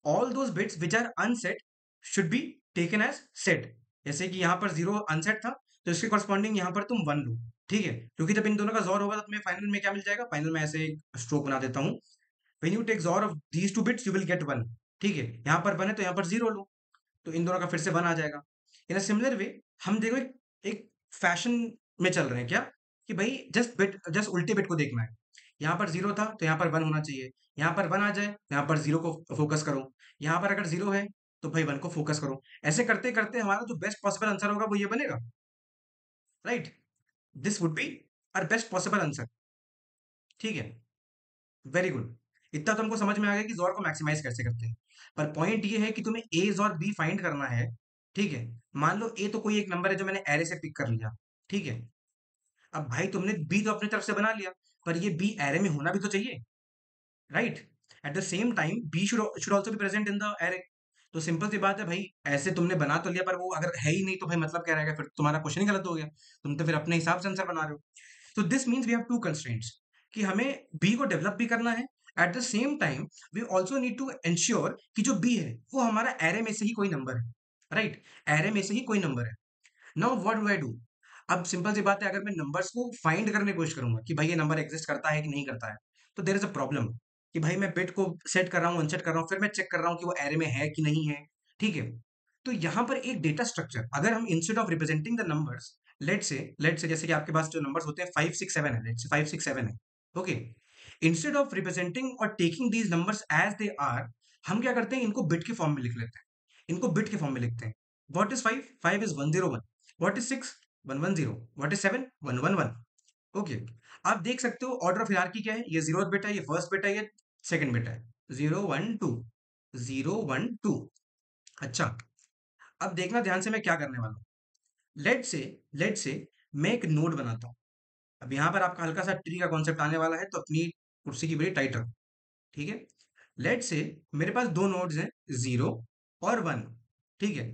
All those bits which are unset should be taken as set। जैसे कि यहाँ पर zero unset था, तो इसके कॉरस्पॉन्डिंग यहाँ पर तुम वन लो। ठीक है, क्योंकि जब इन दोनों का जोर होगा तो तुम्हें फाइनल में क्या मिल जाएगा, फाइनल में ऐसे स्ट्रोक बना देता हूँ। when you take XOR of these two bits you will get one. ठीक है, यहाँ पर वन है तो यहाँ पर जीरो लो, तो इन दोनों का फिर से वन आ जाएगा। इन अ सिमिलर वे हम देखो एक फैशन में चल रहे हैं क्या, कि भाई जस्ट उल्टे बिट को देखना है। यहाँ पर जीरो था तो यहाँ पर वन होना चाहिए, यहाँ पर वन आ जाए तो यहाँ पर जीरो को फोकस करो, यहाँ पर अगर जीरो है तो भाई वन को फोकस करो। ऐसे करते करते हमारा जो बेस्ट पॉसिबल आंसर होगा वो ये बनेगा, right. This would be our best possible answer. ठीक है, वेरी गुड। इतना तो हमको समझ में आ गया कि जोर को मैक्सिमाइज कैसे करते हैं। पर पॉइंट ये है कि तुम्हें ए और बी फाइंड करना है। ठीक है, मान लो ए तो कोई एक नंबर है जो मैंने एरे से पिक कर लिया। ठीक है, अब भाई तुमने बी तो अपनी तरफ से बना लिया, पर ये बी एरे में होना भी तो चाहिए, right. At the same time b should also be present in the array. तो सिंपल सी बात है भाई, ऐसे तुमने बना तो लिया पर वो अगर है ही नहीं तो भाई मतलब क्या रहेगा, फिर तुम्हारा क्वेश्चन ही गलत हो गया। तुम तो फिर अपने हिसाब से आंसर बना रहे हो। तो this means we have two constraints, कि हमें बी को डेवलप भी करना है। At the same time we also need to ensure कि जो बी है वो हमारा एरे में से ही कोई नंबर है, राइट। एरे में से ही कोई नंबर है। Now what do I do. अब सिंपल सी बात है, अगर मैं नंबर्स को फाइंड करने की कोशिश करूंगा कि भाई ये नंबर एग्जिस्ट करता है कि नहीं करता है, तो देयर इज अ प्रॉब्लम। कि भाई मैं बिट को सेट कर रहा हूँ, अनसेट कर रहा हूँ, फिर मैं चेक कर रहा हूँ कि वो एरे में है कि नहीं है। ठीक है, तो यहाँ पर एक डेटा स्ट्रक्चर, अगर हम instead of representing the numbers, let say जैसे कि आपके पास जो नंबर्स होते हैं 5 6 7 है, लेट से 5 6 7 है। ओके, इंस्टेड ऑफ रिप्रेजेंटिंग और taking these numbers as they are, हम क्या करते हैं, इनको बिट के फॉर्म में लिख लेते हैं। इनको बिट के फॉर्म में लिखते हैं। What is 5? 5 is 101। What is 6? 110। What is 7? 111। Okay, आप देख सकते हो ऑर्डर ऑफ हिरार्की क्या है। ये जीरो बिट है, ये फर्स्ट बिट है, ये सेकंड बिट है। 0 1 2, 0 1 2। अच्छा, अब देखना ध्यान से मैं क्या करने वाला हूँ। लेट से मैं एक नोड बनाता हूँ। अब यहाँ पर आपका हल्का सा ट्री का कॉन्सेप्ट आने वाला है, तो अपनी कुर्सी की बड़ी टाइट रखो। ठीक है, लेट से मेरे पास दो नोड्स हैं, जीरो और वन। ठीक है,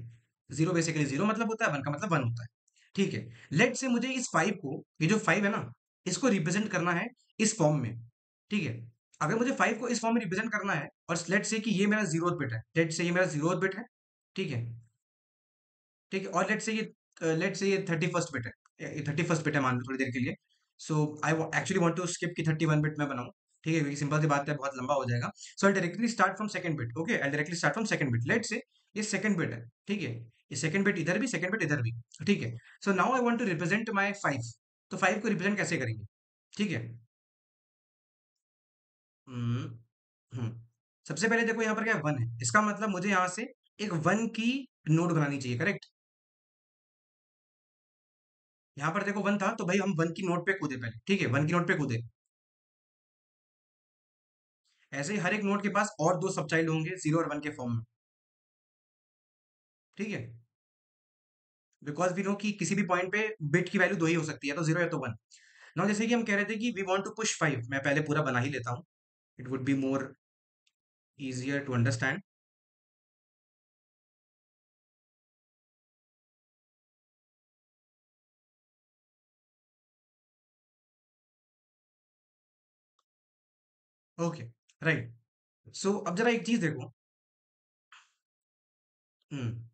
जीरो बेसिकली जीरो मतलब होता है, वन का मतलब वन होता है। ठीक है, लेट से मुझे इस फाइव को, ये जो फाइव है ना, इसको रिप्रेजेंट करना है इस फॉर्म में। ठीक है, अगर मुझे फाइव को इस फॉर्म में रिप्रेजेंट करना है, और लेट से कि ये मेरा जीरो बिट है, लेट से ये मेरा जीरो बिट है। ठीक है, ठीक है, और लेट से ये 31st बिट है, 31st बिट है मान लो थोड़ी देर के लिए। So I actually want to skip कि 31 बिट मैं बनाऊं। ठीक है, क्योंकि सिंपल सी बात है, बहुत लंबा हो जाएगा। So I directly start from second bit. Okay, I directly start from second bit. Let say ये सेकंड बिट है। ठीक है, ये सेकंड बिट इधर भी, सेकंड बिट इधर भी। ठीक है, so now I want to represent my five. तो फाइव को रिप्रेजेंट कैसे करेंगे। ठीक है, हम्म हम्म। सबसे पहले देखो यहाँ पर क्या वन है, इसका मतलब मुझे यहाँ से एक वन की नोड बनानी चाहिए, करेक्ट। यहाँ पर देखो वन था तो भाई हम वन की नोट पे कूदे पहले। ठीक है, वन की नोट पे कूदे। ऐसे ही हर एक नोड के पास और दो सब चाइल्ड होंगे, जीरो और वन के फॉर्म में। ठीक है, बिकॉज वी नो कि किसी भी पॉइंट पे बिट की वैल्यू दो ही हो सकती है, तो जीरो या तो वन। नाउ जैसे कि हम कह रहे थे कि we want to push five, मैं पहले पूरा बना ही लेता हूँ। It would be more easier to understand. Okay, right. So अब जरा एक चीज देखो। हम्म,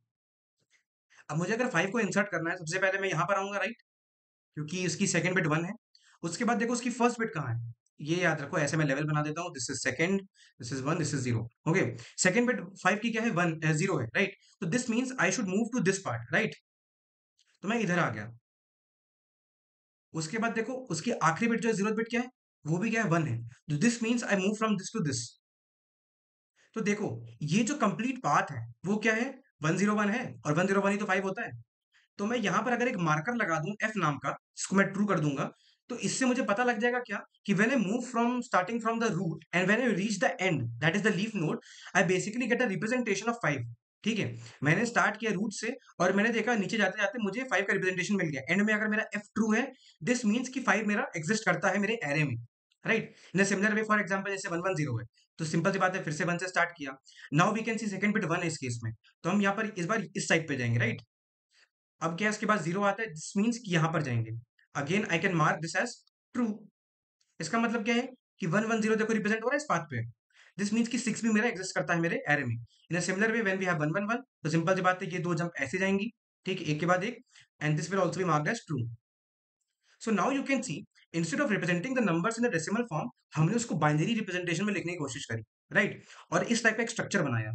अब मुझे अगर फाइव को इंसर्ट करना है, सबसे पहले मैं यहाँ पर आऊंगा, राइट, क्योंकि इसकी सेकंड बिट वन है। उसके बाद देखो उसकी फर्स्ट बिट कहाँ है, ये याद रखो, ऐसे मैं लेवल बना देता हूँ, this is second, this is one, this is zero. Okay, second bit 5 की क्या है, वन जीरो है, राइट। तो this means I should move to this part, right. तो मैं इधर आ गया। उसके बाद देखो, उसकी आखिरी बिट जो है, जीरो बिट क्या है, वो भी क्या है, वन है। तो this means I move from this to this. तो देखो, ये जो कंप्लीट पाथ है वो क्या है, 101 है, और 101 ही तो 5 होता है। तो मैं यहाँ पर अगर एक मार्कर लगा दूं एफ नाम का, जिसको मैं ट्रू कर दूंगा, तो इससे मुझे पता लग जाएगा क्या, कि when I move from starting from the root and when I reach the end, that is the leaf node, I basically get a representation of 5। ठीक है, मैंने स्टार्ट किया रूट से, और मैंने देखा नीचे जाते जाते मुझे 5 का रिप्रेजेंटेशन मिल गया। एंड में अगर मेरा एफ ट्रू है, दिस मीन्स कि 5 मेरा एग्जिस्ट करता है मेरे एरे में, right. In similar way, for example जैसे 110 है, तो सिंपल सी बात है, फिर से 1 से स्टार्ट किया। Now we can see second bit 1 है इस केस में, तो हम यहाँ पर इस बार इस साइड पे जाएंगे, राइट। अब क्या है, इसके बाद जीरो आता है, दिस मीन्स कि यहां पर जाएंगे। Again I can mark this as true. इसका मतलब क्या है, कि 110 देखो रिप्रेजेंट हो रहा है इस पाथ पे। दिस मीन्स कि 6 भी मेरा एग्जिस्ट करता है मेरे एरे में। In a similar way when we have 111, तो सिंपल सी बात है, ये दो जंप ऐसे जाएंगी, ठीक, एक के बाद एक, and this will also be marked as true. So now you can see, instead of representing the numbers in the decimal form, हमने उसको बाइनरी रिप्रेजेंटेशन में लिखने की कोशिश करी, राइट। और इस टाइप का एक स्ट्रक्चर बनाया,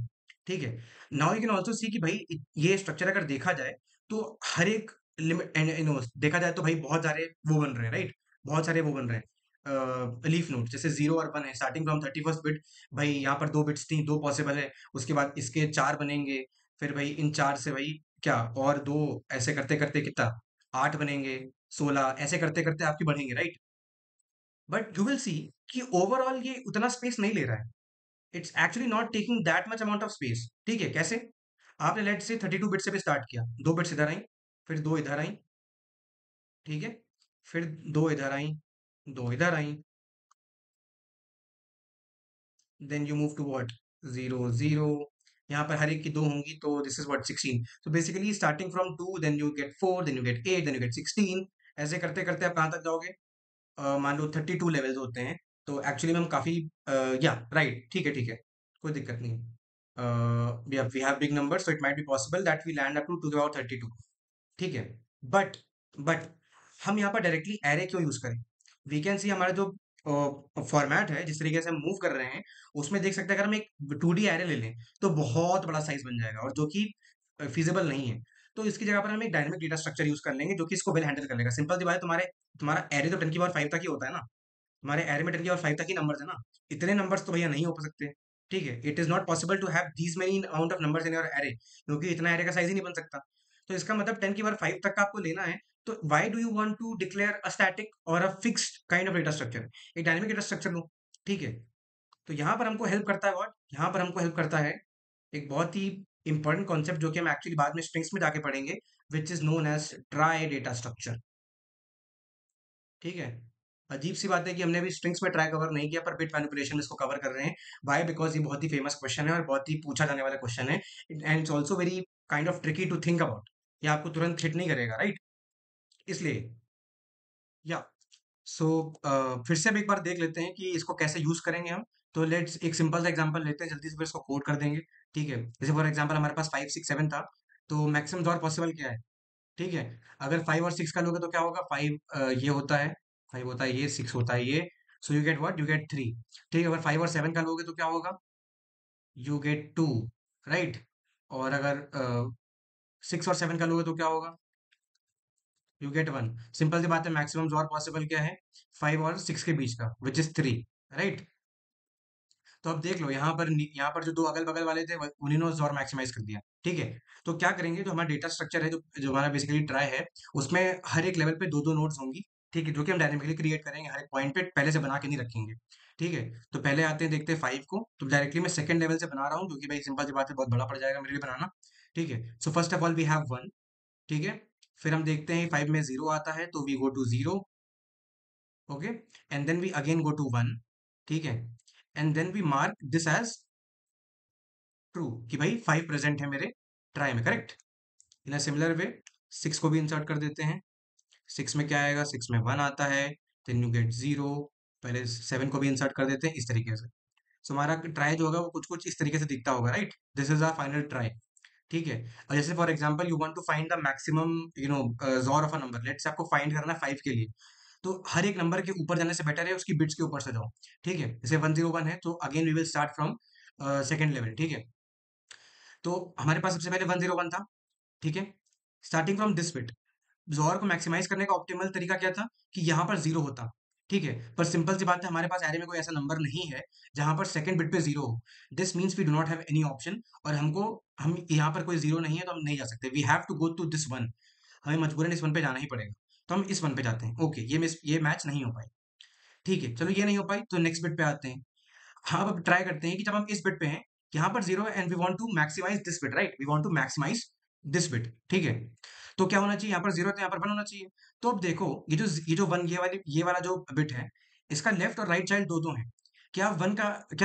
ठीक है। Now you can also see कि भाई ये स्ट्रक्चर अगर देखा जाए, तो हर एक लिमिट एंड देखा जाए तो भाई बहुत सारे वो बन रहे हैं, राइट। बहुत सारे वो बन रहे हैं लीफ नोड, जैसे जीरो और वन है स्टार्टिंग फ्रॉम 31st बिट। भाई यहाँ पर दो बिट्स थी, दो पॉसिबल है, उसके बाद इसके चार बनेंगे, फिर भाई इन चार से भाई क्या और दो, ऐसे करते करते कितना, आठ बनेंगे, 16, ऐसे करते करते आपकी बढ़ेंगे, right. But you will see कि ओवरऑल ये उतना स्पेस नहीं ले रहा है। It's actually not taking that much amount of space, ठीक है। कैसे, आपने लेट से 32 बिट से भी स्टार्ट किया, दो बिट्स इधर आई, फिर दो इधर आई, ठीक है, फिर दो इधर आई, दो इधर आई, then you move to what, zero zero, यहाँ पर हर एक की दो होंगी, तो दिस इज व्हाट 16। तो basically starting from two, then you get four, then you get eight, then you get 16। ऐसे करते करते आप कहाँ तक जाओगे, मान लो 32 लेवल्स होते हैं। तो एक्चुअली में हम काफ़ी, या राइट, ठीक है ठीक है, कोई दिक्कत नहीं है। We have big number, so it might be possible that we land up to the power 32, ठीक है। बट बट हम यहाँ पर डायरेक्टली एरे क्यों यूज करें, वी कैन सी हमारा जो फॉर्मेट है, जिस तरीके से हम मूव कर रहे हैं, उसमें देख सकते हैं, अगर हम एक 2D एरे ले लें, तो बहुत बड़ा साइज बन जाएगा, और जो कि फिजिबल नहीं है। तो इसकी जगह पर हम एक डायनेमिक डेटा स्ट्रक्चर यूज कर लेंगे, जो कि इसको वेल हैंडल कर लेगा। सिंपल सी बात है, तुम्हारा एरे तो 10 की पावर 5 तक ही होता है ना, हमारे एरे में 10 की पावर 5 तक ही नंबर्स है ना। इतने नंबर्स तो भैया नहीं हो सकते, ठीक है। It is not possible to have these many amount of numbers in your array, क्योंकि इतना एरे का साइज ही नहीं बन सकता। तो इसका मतलब 10 की पावर 5 तक का आपको लेना है। तो why do you want to declare a static और a fixed kind of data structure, एक डायनेमिक डेटा स्ट्रक्चर लो, ठीक है। तो यहाँ पर हमको हेल्प करता है व्हाट, यहाँ पर हमको हेल्प करता है एक बहुत ही इंपॉर्टेंट कॉन्सेप्ट, जो कि हम एक्चुअली बाद में स्ट्रिंग्स में जाके पढ़ेंगे, which is known as trie data structure, ठीक है। अजीब सी बात है कि हमने अभी स्ट्रिंग्स में ट्राई कवर नहीं किया, पर बिट मैनिपुलेशन में इसको कवर कर रहे हैं। वाई, बिकॉज ये बहुत ही फेमस क्वेश्चन है और बहुत ही पूछा जाने वाला क्वेश्चन है, and it's also very kind of tricky to think about. ये आपको तुरंत हिट नहीं करेगा, राइट, इसलिए, या सो फिर से अब एक बार देख लेते हैं कि इसको कैसे यूज करेंगे हम। तो लेट्स एक सिंपल सा एग्जांपल लेते हैं, जल्दी से फिर इसको कोड कर देंगे, ठीक है। जैसे फॉर एग्जांपल हमारे पास 5 6 7 था, तो मैक्सिमम और पॉसिबल क्या है, ठीक है। अगर 5 और 6 का लोगे तो क्या होगा, 5 ये होता है, 5 होता है ये, 6 होता है ये, so you get what, you get 3, ठीक है। अगर 5 और 7 का लोगे तो क्या होगा, यू गेट 2, राइट। और अगर 6 और 7 का लोगे तो क्या होगा, यू गेट 1। सिंपल सी बात है, मैक्सिमम और पॉसिबल क्या है, 5 और 6 के बीच का, विच इज 3, राइट। तो अब देख लो, यहाँ पर जो दो अगल बगल वाले थे, उन्हीं ने और मैक्सिमाइज कर दिया, ठीक है। तो क्या करेंगे, जो हमारा डेटा स्ट्रक्चर है, जो हमारा बेसिकली ट्राई है, उसमें हर एक लेवल पे दो दो नोड्स होंगी, ठीक है, जो कि हम डायनेमिकली क्रिएट करेंगे, हर एक पॉइंट पे पहले से बना के नहीं रखेंगे, ठीक है। तो पहले आते हैं, देखते हैं 5 को, तो डायरेक्टली मैं सेकंड लेवल से बना रहा हूँ, क्योंकि भाई सिंपल सी बात है, बहुत बड़ा पड़ जाएगा मेरे लिए बनाना, ठीक है। So first of all we have 1, ठीक है। फिर हम देखते हैं 5 में 0 आता है, तो we go to 0, okay, and then we again go to 1, ठीक है, and then we mark this as true, कि भाई 5 प्रेजेंट है मेरे ट्राई में, करेक्ट। इन अ सिमिलर वे 6 को भी इंसर्ट कर देते हैं। 6 में क्या आएगा, 6 में 1 आता है, देन यू गेट 0। पहले 7 को भी इंसर्ट कर देते हैं इस तरीके से। सो हमारा ट्राई जो होगा वो कुछ कुछ इस तरीके से दिखता होगा, right. This is our final trie, ठीक है। और जैसे for example you want to find the maximum, xor of a number, let's say आपको फाइंड करना है 5 के लिए। तो हर एक नंबर के ऊपर जाने से बेटर है उसकी बिट्स के ऊपर से जाओ, ठीक है। जैसे 101 है, तो again we will start from second level, ठीक है। तो हमारे पास सबसे पहले 101 था, ठीक है। स्टार्टिंग फ्रॉम दिस बिट, जोर को मैक्सिमाइज करने का ऑप्टिमल तरीका क्या था कि यहाँ पर जीरो होता, ठीक है। पर सिंपल सी बात है, हमारे पास एरे में कोई ऐसा नंबर नहीं है जहां पर सेकंड बिट पे जीरो हो। This means we do not have any option, और हम यहाँ पर कोई जीरो नहीं है तो हम नहीं जा सकते। We have to go to this one, हमें मजबूरन इस वन पे जाना ही पड़ेगा। तो हम इस वन पे जाते हैं। ओके, ये मैच नहीं हो पाई, ठीक है। चलो ये नहीं हो पाई तो नेक्स्ट बिट पे आते हैं। हाँ, अब ट्राई करते हैं कि जब हम इस बिट पे हैं, यहाँ पर जीरो है and we want to maximize this bit, right, we want to maximize this bit, ठीक है। तो क्या होना चाहिए, यहाँ पर जीरो है तो यहाँ पर वन होना चाहिए। तो अब देखो, ये जो वन, ये वाला जो बिट है, इसका लेफ्ट और राइट चाइल्ड दो दो है। क्या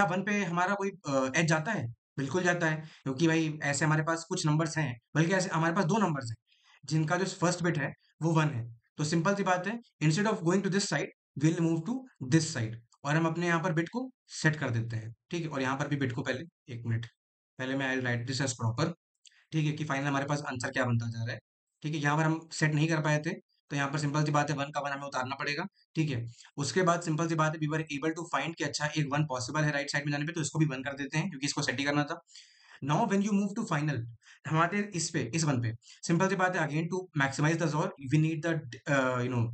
वन पे हमारा कोई एज जाता है? बिल्कुल जाता है, क्योंकि भाई ऐसे हमारे पास कुछ नंबर्स हैं, बल्कि ऐसे हमारे पास दो नंबर्स हैं जिनका जो फर्स्ट बिट है वो वन है। तो सिंपल सी बात है, instead of going to this side, will move to this side, और हम अपने यहाँ पर बिट को सेट कर देते हैं, ठीक है। और यहाँ पर भी बिट को पहले, एक मिनट, पहले मैं आई राइट दिस एज प्रॉपर, ठीक है, कि फाइनल हमारे पास आंसर क्या बनता जा रहा है, ठीक है। यहाँ पर हम सेट नहीं कर पाए थे, तो यहाँ पर सिंपल सी बात है, वन का वन हमें उतारना पड़ेगा, ठीक है। उसके बाद सिंपल सी बात है, we were able to find कि अच्छा एक वन पॉसिबल है राइट साइड में जाने पे, तो इसको भी वन कर देते हैं क्योंकि इसको सेट ही करना था। Now when you move to final, हमारे इस वन पे सिंपल सी बात है, again to maximize the xor we need the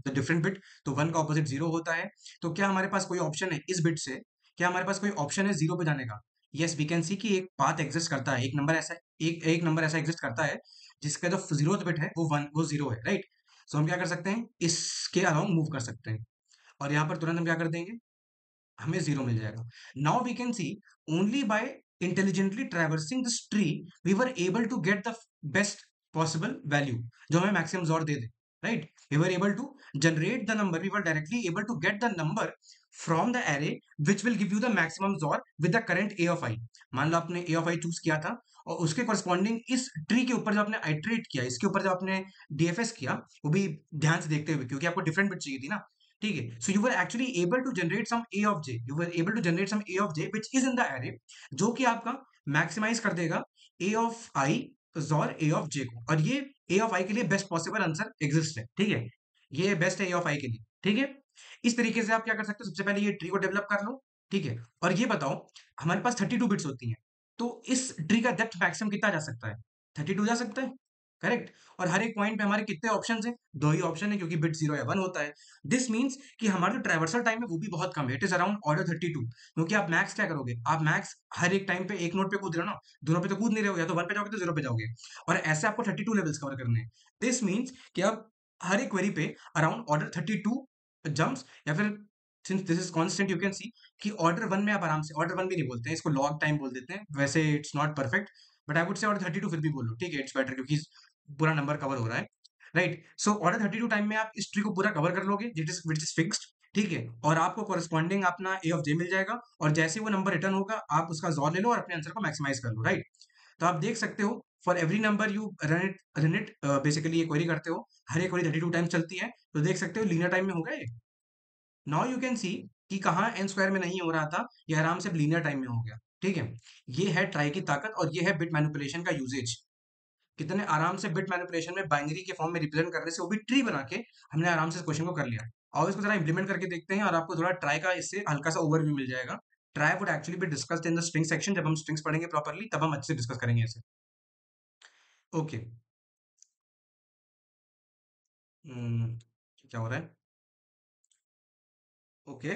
the different bit. तो वन का ऑपोजिट जीरो होता है। तो क्या हमारे पास कोई ऑप्शन है इस बिट से, क्या हमारे पास कोई ऑप्शन है जीरो पे जाने का? यस, वी कैन सी कि एक पाथ एग्जिस्ट करता है, एक नंबर ऐसा एग्जिस्ट करता है जिसका जो जीरो बिट है वो जीरो है, राइट। सो हम क्या कर सकते हैं, इसके अलाउंग मूव कर सकते हैं, और यहाँ पर तुरंत हम क्या कर देंगे, हमें जीरो मिल जाएगा। Now we can see only by intelligently traversing this tree we were able to get the best possible value, जो हमें मैक्सिमम जोर दे दे, right. We were able to generate the number, we were directly able to get the number from the array which will give you the maximum XOR with the current A of I. मान लो आपने ए of I choose किया था, और उसके corresponding इस tree के ऊपर जो आपने आइट्रेट किया, इसके ऊपर जो आपने डीएफएस किया, वो भी ध्यान से देखते हुए, क्योंकि आपको डिफरेंट बिट चाहिए थी ना, ठीक है। So you were actually able to generate some a of j, you were able to generate some a of j which is in the array, जो कि आपका मैक्सिमाइज कर देगा ए ऑफ आई और ए ऑफ जे को, और ये ए ऑफ आई के लिए बेस्ट पॉसिबल आंसर एग्जिस्ट है, ठीक है। ये बेस्ट है ए ऑफ आई के लिए, ठीक है। इस तरीके से आप क्या कर सकते हो, सबसे पहले ये ट्री को डेवलप कर लो, ठीक है। और ये बताओ, हमारे पास 32 बिट्स होती हैं, तो इस ट्री का डेप्थ मैक्सिमम कितना जा सकता है? 32 जा सकता है, करेक्ट। और हर एक पॉइंट पे हमारे कितने ऑप्शन हैं? दो ही ऑप्शन है, क्योंकि बिट जीरो या वन होता है। दिस मीन्स कि हमारा जो ट्रैवर्सल टाइम है वो भी बहुत कम है, इट इज अराउंड ऑर्डर 32। क्योंकि आप मैक्स क्या करोगे, आप मैक्स हर एक टाइम पे एक नोट पे कूद रहे हो ना, दोनों पे तो कूद नहीं रहे हो, या तो वन पे जाओगे तो जीरो पे जाओगे, और ऐसे आपको 32 लेवल्स कवर करने हैं। दिस मीन्स कि आप हर एक क्वेरी पे अराउंड ऑर्डर 32 जंप्स, या फिर since this is constant you can see कि ऑर्डर वन में आप आराम से, ऑर्डर वन भी नहीं बोलते हैं इसको, लॉग टाइम बोल देते हैं, वैसे it's not perfect, but I would से ऑर्डर 32 फिर भी बोलो, ठीक है, इट्स बेटर, क्योंकि पूरा नंबर कवर हो रहा है, राइट। सो ऑर्डर 32 टाइम में आप इस ट्री को पूरा कवर कर लोगे, विच इज फिक्स्ड, ठीक है। और आपको कॉरेस्पॉन्डिंग अपना ए ऑफ जे मिल जाएगा, और जैसे ही वो नंबर रिटर्न होगा आप उसका जोर ले लो और अपने आंसर को मैक्सिमाइज कर लो, राइट। तो आप देख सकते हो, for every number you run it basically ये क्वेरी करते हो, हर एक क्वेरी 32 टाइम्स चलती है, तो देख सकते हो लीनियर टाइम में होगा ये। नाउ यू कैन सी कि कहाँ एन स्क्वायर में नहीं हो रहा था, ये आराम से लीनियर टाइम में हो गया, ठीक है। ये है ट्राई की ताकत, और ये है बिट मैनिपुलेशन का यूजेज। कितने आराम से बिट मैनिपुलेशन में बाइनरी के फॉर्म में रिप्रेजेंट करने से, वो भी ट्री बना के हमने आराम से इस क्वेश्चन को कर लिया। और इसको जरा इंप्लीमेंट करके देखते हैं, और आपको थोड़ा ट्राई का इससे हल्का सा ओवरव्यू मिल जाएगा। Try would actually be discussed in the string section, जब हम स्ट्रिंग्स पढ़ेंगे प्रॉपर्ली तब हम अच्छे से डिस्कस करेंगे इसे। ओके, क्या हो रहा है? ओके,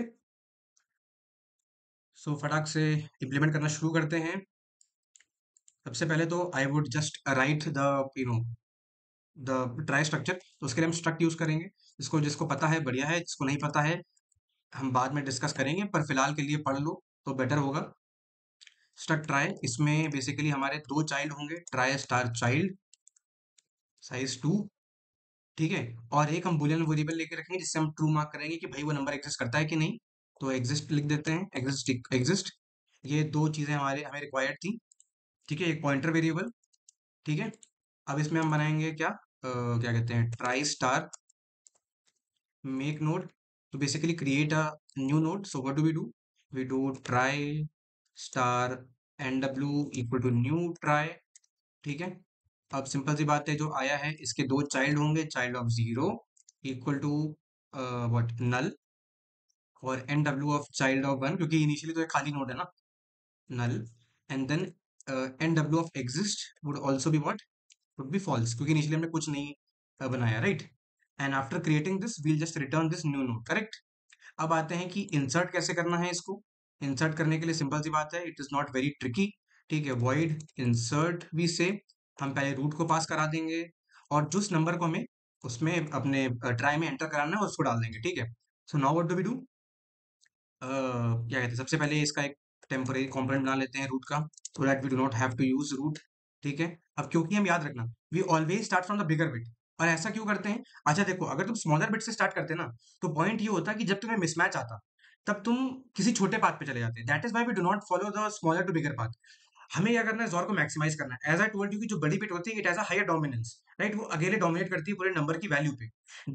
सो फटाक से इम्प्लीमेंट करना शुरू करते हैं। सबसे पहले तो I would just right the you know the try structure, तो उसके लिए हम स्ट्रक्ट यूज करेंगे। जिसको पता है बढ़िया है, जिसको नहीं पता है हम बाद में डिस्कस करेंगे, पर फिलहाल के लिए पढ़ लो तो बेटर होगा। स्ट्रक्ट ट्राई, इसमें बेसिकली हमारे दो चाइल्ड होंगे, ट्राई स्टार चाइल्ड साइज 2, ठीक है। और एक हम बुलियन वेरिएबल लेके रखेंगे जिससे हम ट्रू मार्क करेंगे कि भाई वो नंबर एग्जिस्ट करता है कि नहीं। तो एग्जिस्ट लिख देते हैं, एग्जिस्ट। ये दो चीजें हमें रिक्वायर्ड थी, ठीक है। एक पॉइंटर वेरिएबल, ठीक है। अब इसमें हम बनाएंगे क्या, क्या कहते हैं, ट्राई स्टार मेक नोड। तो basically create a new node, so what do, we do trie star NW equal to new trie, ठीक है। अब सिंपल सी बात है, जो आया है इसके दो चाइल्ड होंगे, child of 0 equal to what null और N W of child of one, क्योंकि इनिशियली तो एक खाली नोड है ना, null, and then nw of exist would also be what, would be false, क्योंकि इनिशियली हमने कुछ नहीं बनाया, right. And after creating this will just return this new node, correct. अब आते हैं कि इंसर्ट कैसे करना है इसको. इंसर्ट करने के लिए सिंपल सी बात है, it is not very tricky. ठीक है, वॉइड इंसर्ट वी से हम पहले रूट को पास करा देंगे, और जिस नंबर को हमें उसमें अपने ट्राई में एंटर कराना है उसको डाल देंगे. ठीक है. So now what do we do, क्या कहते हैं, सबसे पहले इसका एक टेम्परेरी कंपोनेंट बना लेते हैं रूट का, so that we do not have to use root. ठीक है. अब क्योंकि हम याद रखना, we always start from the bigger bit. और ऐसा क्यों करते हैं, अच्छा देखो, अगर तुम स्मॉलर बिट से स्टार्ट करते ना, तो पॉइंट ये होता कि जब तुम्हें मिसमैच आता, तब तुम किसी छोटे पाथ पे चले जाते. That is why we do not follow the smaller to bigger path. हमें क्या करना है, जोर को मैक्सिमाइज करना है. एज आई टोल्ड यू कि जो बड़ी बिट होती है, it has a higher dominance, right. वो अकेले डोमिनेट करती है पूरे नंबर की वैल्यू पे.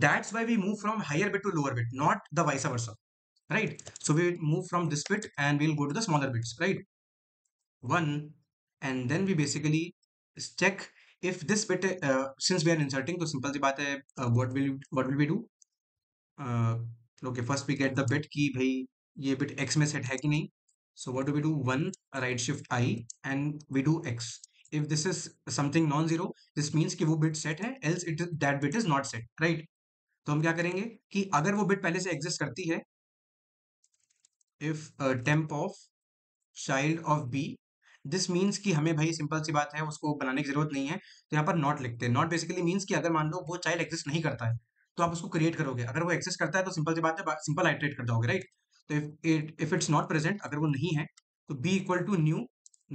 That's why we move from higher bit to lower bit, not the vice versa, right. So we move from this bit and we'll go to the smaller bits, right. One, and then we basically check if this bit, since we are inserting, तो simple सी बात है, what will we do, uh, okay, first we get the bit कि भाई ये bit x में set है कि नहीं. So what do we do, one, right shift I and we do x. If this is something non-zero, this means कि वो bit set है, else that bit is not set, right. तो हम क्या करेंगे कि अगर वो bit पहले से exist करती है, if temp of child of b, this means कि हमें भाई सिंपल सी बात है उसको बनाने की जरूरत नहीं है, तो यहाँ पर नॉट लिखते हैं. नॉट बेसिकली मीन्स कि अगर मान लो वो चाइल्ड एग्जिस्ट नहीं करता है, तो आप उसको क्रिएट करोगे. अगर वो एग्जिस्ट करता है तो सिंपल सी बात है, सिंपल आइटरेट कर दोगे, राइट. तो इफ इट्स नॉट प्रेजेंट, अगर वो नहीं है, तो B equal to new,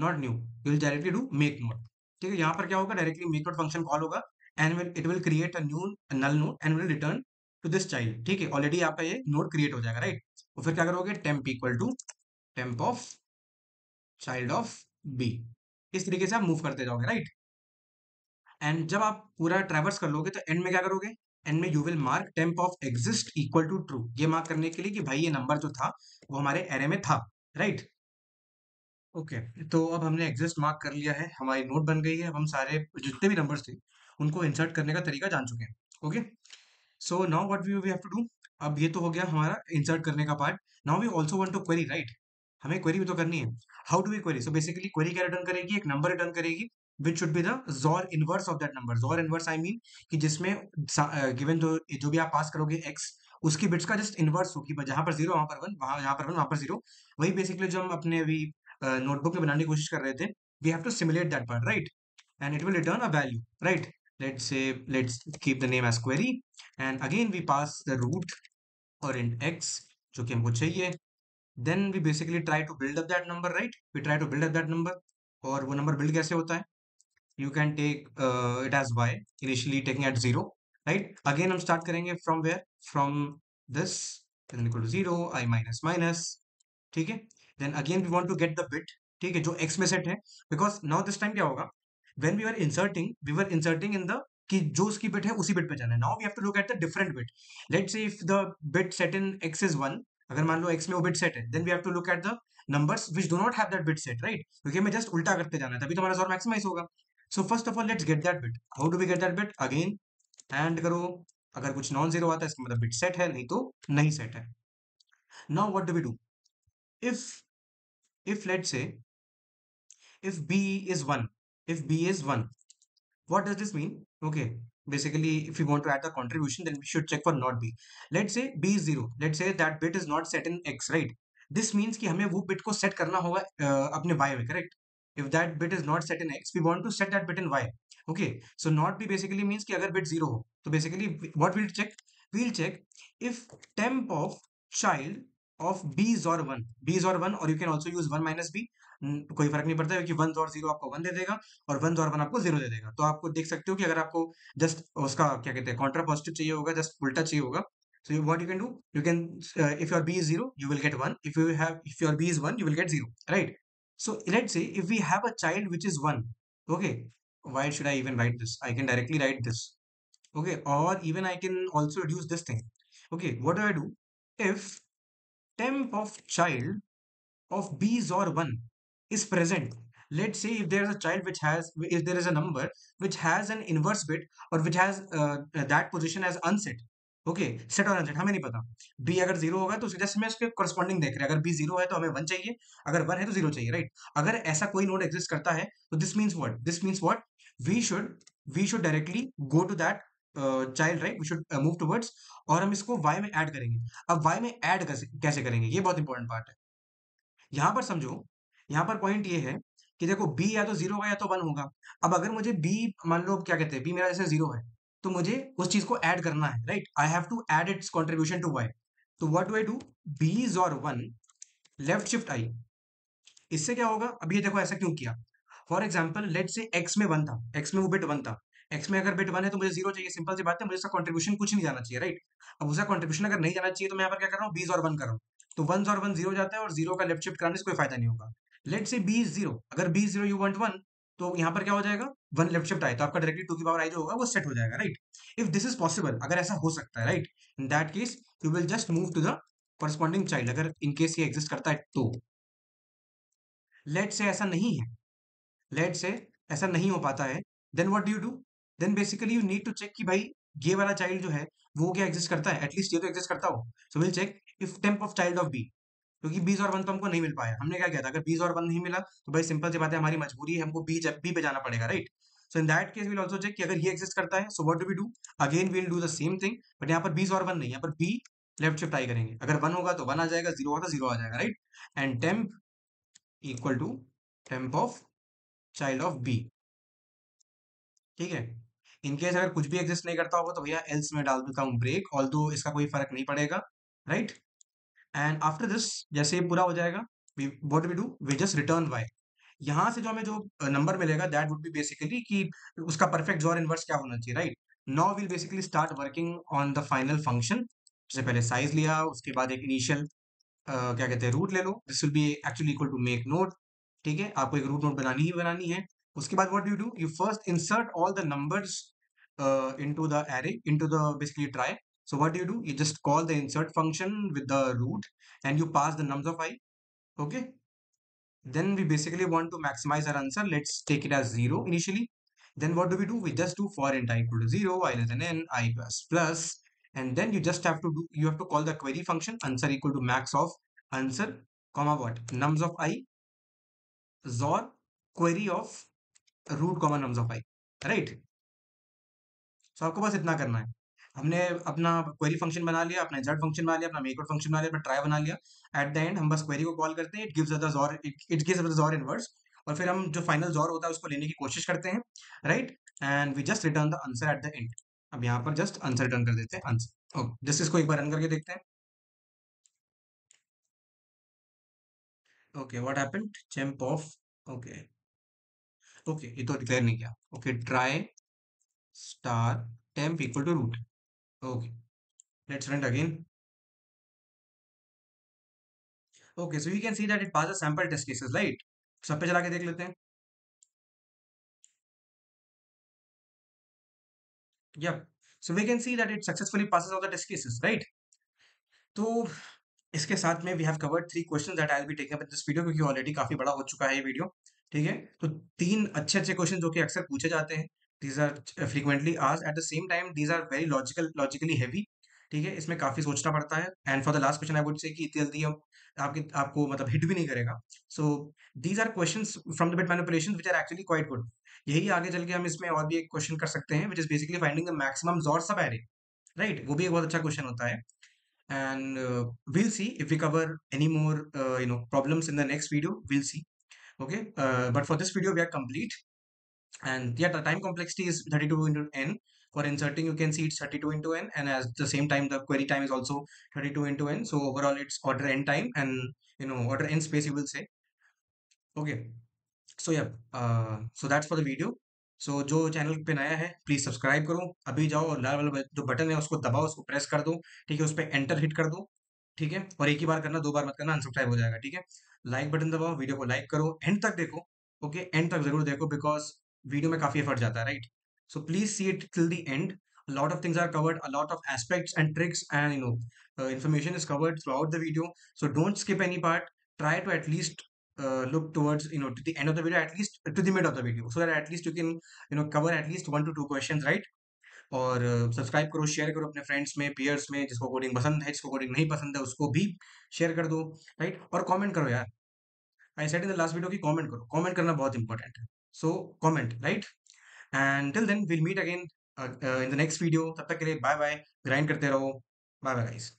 not new, you will directly do make node. ठीक है, यहाँ पर क्या होगा, directly make node function call होगा, and it will create a new null node and will return to this child. ठीक है, already आपका ये नोड क्रिएट हो जाएगा, राइट. तो फिर क्या करोगे, temp equal to temp of child of b. इस तरीके से आप मूव करते जाओगे, राइट. एंड जब आप पूरा ट्रैवर्स कर लोगे, तो एंड में क्या करोगे, एंड में you will mark temp of exist equal to true, ये मार्क करने के लिए कि भाई ये नंबर जो था वो हमारे एरे में था, राइट. ओके. तो अब हमने एग्जिस्ट मार्क कर लिया है, हमारी नोट बन गई है, अब हम सारे जितने भी नंबर्स थे उनको इंसर्ट करने का तरीका जान चुके हैं. Okay. So now what we have to do, अब ये तो हो गया हमारा इंसर्ट करने का part. Now we also want to query, right. हमें क्वेरी भी तो करनी है. How do we query, so basically query क्या रिटर्न करेगी, एक नंबर रिटर्न करेगी which should be the xor inverse of that number. Xor inverse I mean कि जिसमें गिवन जो भी आप पास करोगे एक्स, उसकी बिट्स का जस्ट इनवर्स हो, कि जहां पर जीरो वहां पर वन, वहां यहाँ पर वन वहां पर जीरो. वही बेसिकली जो हम अपने अभी नोटबुक में बनाने की कोशिश कर रहे थे, we have to simulate that part, right. And it will return a value, right. Let's keep the name as query, and again we pass the root or int x जो कि हमको चाहिए. Then we basically try to build up that number, right. We try to build up that number. और वो number build कैसे होता है, you can take it as y, initially taking at 0, right. Again हम start करेंगे from where, from this, then equal to 0, I minus minus. ठीक है. Then again we want to get the bit, ठीक है, जो x में set है, because now this time क्या होगा, when we were inserting in the, कि जो उसकी bit है उसी bit पे जाना है. Now we have to look at the different bit. Let's say if the bit set in x is 1, अगर मान लो x में वो bit set है, then we have to look at the numbers which do not have that bit set, right. क्योंकि हमें just उल्टा करते जाना है, तभी तो हमारा जोर मैक्सिमाइज होगा. So first of all let's get that bit. How do we get that bit, again and करो, अगर कुछ नॉन जीरो आता है इसका मतलब बिट सेट है, नहीं तो नहीं सेट है. Now what do we do, if let's say if b is 1, if b is 1, what does this mean, okay. Basically if we want to add the contribution, then we should check for not b. Let's say b is 0, let's say that bit is not set in x, right. This means कि हमें वो bit को set करना होगा अपने y में, correct. If that bit is not set in x, we want to set that bit in y, okay. So not b basically means कि अगर bit 0 हो, तो basically what we'll check if temp of child of b is or 1, b is or 1, or you can also use 1 minus b. कोई फर्क नहीं पड़ता, क्योंकि 1 और 0 आपको 1 दे देगा, और 1 और 1 आपको 0 दे देगा. तो आपको देख सकते हो कि अगर आपको जस्ट उसका क्या कहते हैं कॉन्ट्रा पॉजिटिव चाहिए होगा, जस्ट उल्टा चाहिए होगा, so what you can do, you can if your b is 0 you will get 1, if your b is 1 you will get 0, right. So let's say if we have a child which is 1, okay, why should I even write this, I can directly write this, okay, or even I can also reduce this thing. Okay, what do I do, if temp of child of b is or 1 is present. Let's say if there is a child which has, if there is a number which has an inverse bit, or which has that position as unset, okay, set और unset हमें नहीं पता। B अगर zero होगा तो जैसे मैं उसके करस्पॉन्डिंग देख रहे हैं, अगर बी जीरो है तो हमें वन चाहिए, अगर वन है तो जीरो चाहिए, राइट। अगर ऐसा कोई नोड एग्जिस्ट करता है तो this means what, we should we should directly go to that child, right, we should move towards, और हम इसको वाई में ऐड करेंगे। अब वाई में ऐड कैसे कैसे करेंगे, ये बहुत इंपॉर्टेंट पार्ट है। यहाँ पर समझो, यहाँ पर पॉइंट ये है कि देखो बी या तो जीरो होगा या तो वन होगा। अब अगर मुझे बी, मान लो क्या कहते हैं, बी मेरा जैसे जीरो है, तो मुझे उस चीज को ऐड करना है, right. I have to add its contribution to Y. तो what do I do, B is or one, left shift I. इससे क्या होगा, अब ये देखो ऐसा क्यों किया। For example let say X में वन था, एक्स में वो बिट वन था, एक्स में अगर बिट वन है तो मुझे जीरो चाहिए, सिंपल सी बात है, मुझे उसका कंट्रीब्यूशन कुछ नहीं जाना चाहिए, राइट। अब उसका कंट्रीब्यूशन अगर नहीं जाना चाहिए तो मैं यहाँ पर क्या कर रहा हूँ, बीस और वन कर रहा हूँ। तो वन और वन जीरो जाता है, और जीरो का लेफ्ट शिफ्ट कराने से कोई फायदा नहीं होगा। Let say b is zero, अगर b zero you want one, तो यहाँ पर क्या हो जाएगा, वन लेफ्ट शिफ्ट आए तो आपका डायरेक्टली टू की पावर आई जो होगा वो सेट हो जाएगा, right. If this is possible, अगर ऐसा हो सकता है, right, in that case you will just move to the corresponding child, अगर इन केस ये एग्जिस्ट करता है तो। लेट से ऐसा नहीं है, लेट से ऐसा नहीं हो पाता है, then what do you do, then basically you need to check कि भाई ये वाला चाइल्ड जो है वो क्या एग्जिस्ट करता है, एटलीस्ट ये तो एग्जिस्ट करता हो। So will check if temp of child of B, क्योंकि बीस और वन तो हमको नहीं मिल पाया, हमने क्या किया था, अगर बीस और वन नहीं मिला तो भाई सिंपल सी बात है, हमारी मजबूरी है, हमको बी पे जाना पड़ेगा, right. So in that case will also check कि अगर ये एग्जिस्ट करता है, so what do we do, again we'll do the same thing, but यहाँ पर बीस और वन नहीं, यहाँ पर बी लेफ्ट शिफ्ट आई करेंगे, अगर वन होगा तो वन आ जाएगा, जीरो होगा तो जीरो आ जाएगा, right. And temp equal to temp of child of B, ठीक है। इनकेस अगर कुछ भी एग्जिस्ट नहीं करता होगा तो भैया एल्स में डाल देता हूँ ब्रेक, ऑल दो इसका कोई फर्क नहीं पड़ेगा, राइट। एंड आफ्टर दिस, जैसे ये पूरा हो जाएगा, what we do, we just return Y. यहाँ से जो हमें जो नंबर मिलेगा दैट वुड बी बेसिकली कि उसका परफेक्ट जॉर इनवर्स क्या होना चाहिए, right. Now will basically start working on the final function. जैसे पहले साइज लिया, उसके बाद एक इनिशियल क्या कहते हैं, रूट ले लो, this will be actually equal to make node, ठीक है, आपको एक रूट नोड बनानी ही बनानी है। उसके बाद what do, you first insert all the numbers into the array, into the basically try. So what do, you just call the insert function with the root and you pass the nums of I, okay. Then we basically want to maximize our answer, let's take it as 0 initially. Then what do, we just do for int I equal to 0, I less than n, I plus plus, and then you just have to do, you have to call the query function answer equal to max of answer, comma what, nums of I, zor query of root comma nums of I, right. सो आपको बस इतना करना है। हमने अपना query function बना लिया, अपना इंसर्ट फंक्शन बना लिया, अपना मेक आउट फंक्शन बना लिया, अपना ट्राई बना लिया। एट द एंड हम बस क्वेरी को कॉल करते हैं, it gives the XOR, it gives the XOR inverse, और फिर हम जो फाइनल ज़ॉर होता है उसको लेने की कोशिश करते हैं, right. And we just return the answer at the end. अब यहाँ पर जस्ट आंसर रिटर्न कर देते हैं, आंसर। ओके, जस्ट इसको एक बार रन करके देखते हैं। Okay, what happened, champ of, okay, okay, ये तो डिक्लेयर नहीं किया। Okay, try star temp equal to root. Okay, let's run again. Okay, so you can see that it passes sample test cases, right? सब पे चला के देख लेते हैं। Yep. So we can see that it successfully passes all the test cases, right? तो इसके साथ में we have covered three question that I will be taking up in this video, क्योंकि ऑलरेडी काफी बड़ा हो चुका है ये वीडियो, ठीक है। तो तीन अच्छे अच्छे क्वेश्चन जो कि अक्सर पूछे जाते हैं, these are frequently asked, at the same time these are very logically heavy, ठीक है, इसमें काफी सोचना पड़ता है। And for the last question I would say कि इतनी जल्दी हम आपको मतलब हिट भी नहीं करेगा। So these are questions from the bit manipulations which are actually quite good. यही आगे चल के हम इसमें और भी एक क्वेश्चन कर सकते हैं, which is basically finding the maximum jaw सब एरे, राइट, वो भी एक बहुत अच्छा क्वेश्चन होता है। And we'll see if we cover any more problems in the next video, we'll see, okay. But for this video we are complete, and yeah, the time complexity is 32 into n. For inserting you can see it's 32 into n, and at the same time the query time is also 32 into n, so overall it's order n time, and order n space you will say, okay. So या so that's for the video. So जो channel पे नया है please subscribe करो, अभी जाओ और लाल वाला जो बटन है उसको दबाओ, उसको प्रेस कर दो, ठीक है, उस पर एंटर हिट कर दो, ठीक है, और एक ही बार करना, दो बार मत करना, अनसब्सक्राइब हो जाएगा, ठीक है। लाइक बटन दबाओ, वीडियो को लाइक करो, एंड तक देखो, ओके, एंड तक जरूर देखो, बिकॉज वीडियो में काफी एफर्ट जाता है, right. So please see it till the end, a lot of things are covered, a lot of aspects and tricks, and information is covered throughout the video, so don't skip any part. Try to at least look towards to the end of the video, at least to the mid of the video, so that at least you can cover at least one to two questions, right. और subscribe करो, share करो अपने friends में, peers में, जिसको coding पसंद है, जिसको कोडिंग नहीं पसंद है उसको भी शेयर कर दो, राइट? और कमेंट करो यार। I said in the last video की कमेंट करो, कमेंट करना बहुत इंपॉर्टेंट है। So comment, right? And till then will meet again in the next video. तब तक के लिए बाय बाय, ग्राइंड करते रहो। Bye bye guys.